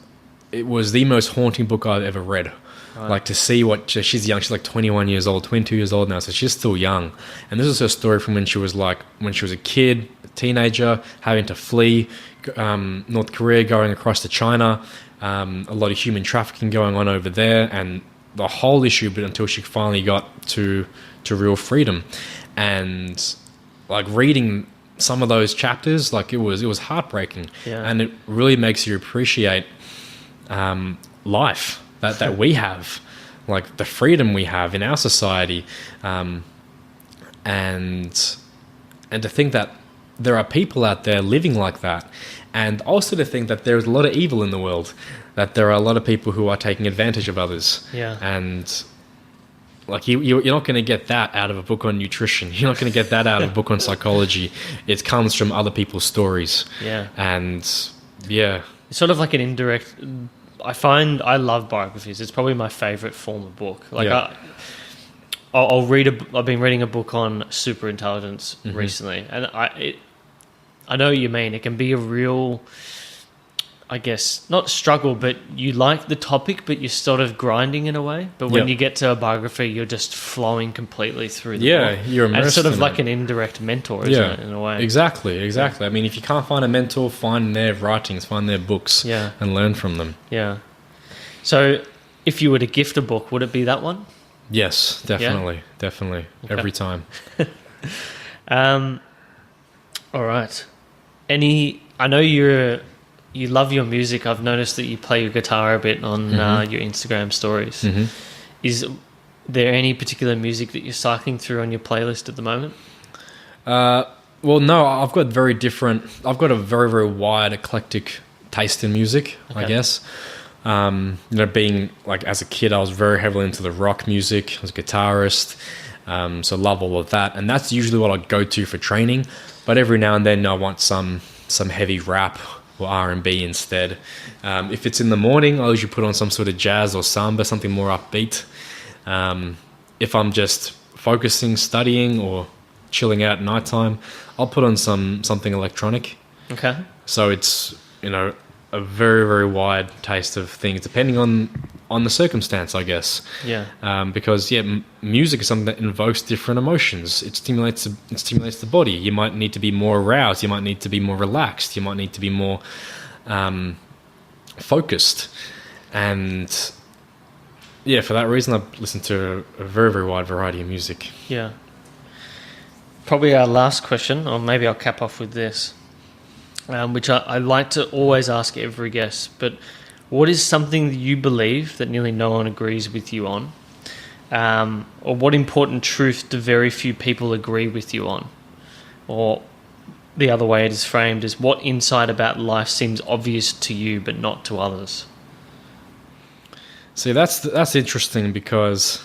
the most haunting book I've ever read. Right. Like, to see she's young, she's like 21 years old, 22 years old now, so she's still young. And this is her story from when she was a kid, a teenager, having to flee North Korea, going across to China, a lot of human trafficking going on over there, and the whole issue, but until she finally got to real freedom. And like, reading some of those chapters, like, it was heartbreaking. And it really makes you appreciate life that we have, like the freedom we have in our society, and to think that there are people out there living like that, and also to think that there's a lot of evil in the world, that there are a lot of people who are taking advantage of others. And like, you're not going to get that out of a book on nutrition. You're not going to get that out of a book on psychology. It comes from other people's stories. And it's sort of like an indirect. I love biographies. It's probably my favorite form of book. Like, I'll read I've been reading a book on super intelligence recently, and I know what you mean. It can be a real, I guess, not struggle, but you like the topic, but you're sort of grinding in a way. But when you get to a biography, you're just flowing completely through the book. You're immersed. And it's sort of in like it. an indirect mentor, isn't it, in a way? Exactly. I mean, if you can't find a mentor, find their writings, find their books, and learn from them. So, if you were to gift a book, would it be that one? Yes, definitely. Okay. Every time. All right. I know you love your music. I've noticed that you play your guitar a bit on your Instagram stories. Is there any particular music that you're cycling through on your playlist at the moment? Well, no, I've got a very, very wide, eclectic taste in music, I guess. Being like, as a kid, I was very heavily into the rock music. I was a guitarist, so I love all of that. And that's usually what I go to for training. But every now and then I want some heavy rap or R&B instead. If it's in the morning, I usually put on some sort of jazz or samba, something more upbeat. If I'm just focusing, studying, or chilling out at nighttime, I'll put on something electronic. Okay. So it's, a very, very wide taste of things, depending on the circumstance, I guess. Because music is something that invokes different emotions. It stimulates the body. You might need to be more aroused. You might need to be more relaxed. You might need to be more focused. And for that reason, I listen to a very, very wide variety of music. Probably our last question, or maybe I'll cap off with this, which I like to always ask every guest, but what is something that you believe that nearly no one agrees with you on? Or what important truth do very few people agree with you on? Or the other way it is framed is, what insight about life seems obvious to you but not to others? See, that's interesting, because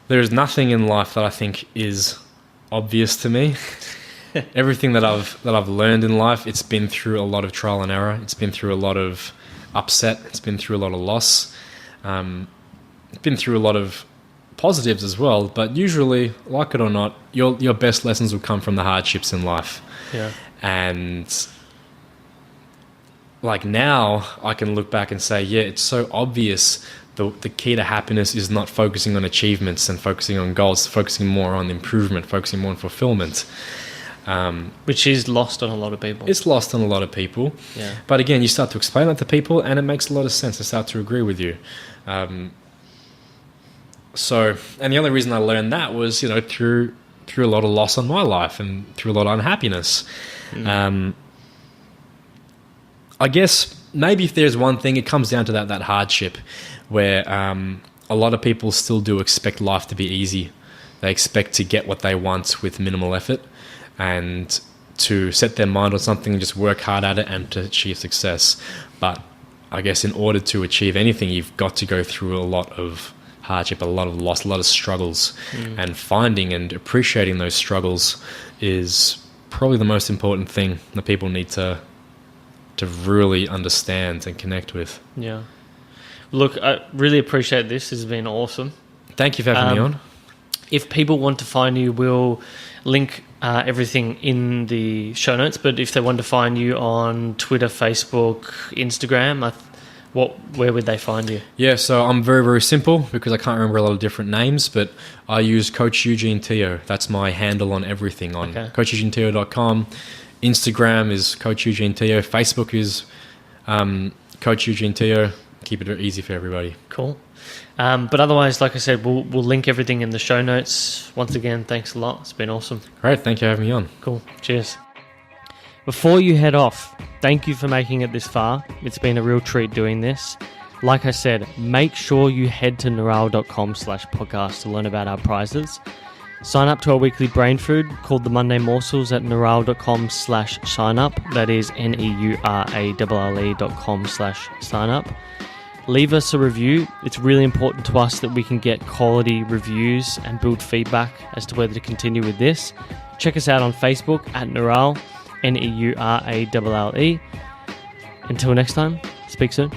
there's nothing in life that I think is obvious to me. Everything that I've learned in life, it's been through a lot of trial and error. It's been through a lot of upset. It's been through a lot of loss. It's been through a lot of positives as well. But usually, like it or not, your best lessons will come from the hardships in life. And like, now I can look back and say, it's so obvious. The key to happiness is not focusing on achievements and focusing on goals, focusing more on improvement, focusing more on fulfillment. Which is lost on a lot of people. It's lost on a lot of people. But again, you start to explain that to people, and it makes a lot of sense. They start to agree with you. And the only reason I learned that was, through a lot of loss on my life and through a lot of unhappiness. I guess maybe if there's one thing, it comes down to that hardship, where a lot of people still do expect life to be easy. They expect to get what they want with minimal effort. and to set their mind on something and just work hard at it and to achieve success. But I guess in order to achieve anything, you've got to go through a lot of hardship, a lot of loss, a lot of struggles. And finding and appreciating those struggles is probably the most important thing that people need to really understand and connect with. Yeah. Look, I really appreciate this. This has been awesome. Thank you for having me on. If people want to find you, we'll link everything in the show notes. But if they want to find you on Twitter, Facebook, Instagram, where would they find you? Yeah, so I'm very, very simple because I can't remember a lot of different names, but I use Coach Eugene Teo. That's my handle on everything on CoachEugeneTeo.com. Instagram is Coach Eugene Teo. Facebook is Coach Eugene Teo. Keep it very easy for everybody. Cool. But otherwise, like I said, we'll link everything in the show notes. Once again, thanks a lot. It's been awesome. Great. Thank you for having me on. Cool. Cheers. Before you head off, thank you for making it this far. It's been a real treat doing this. Like I said, make sure you head to Neural.com/podcast to learn about our prizes. Sign up to our weekly brain food called the Monday Morsels at Neural.com/sign up. That is NEURALLE.com/sign up. Leave us a review. It's really important to us that we can get quality reviews and build feedback as to whether to continue with this. Check us out on Facebook at Neural, NEURALLE. Until next time, speak soon.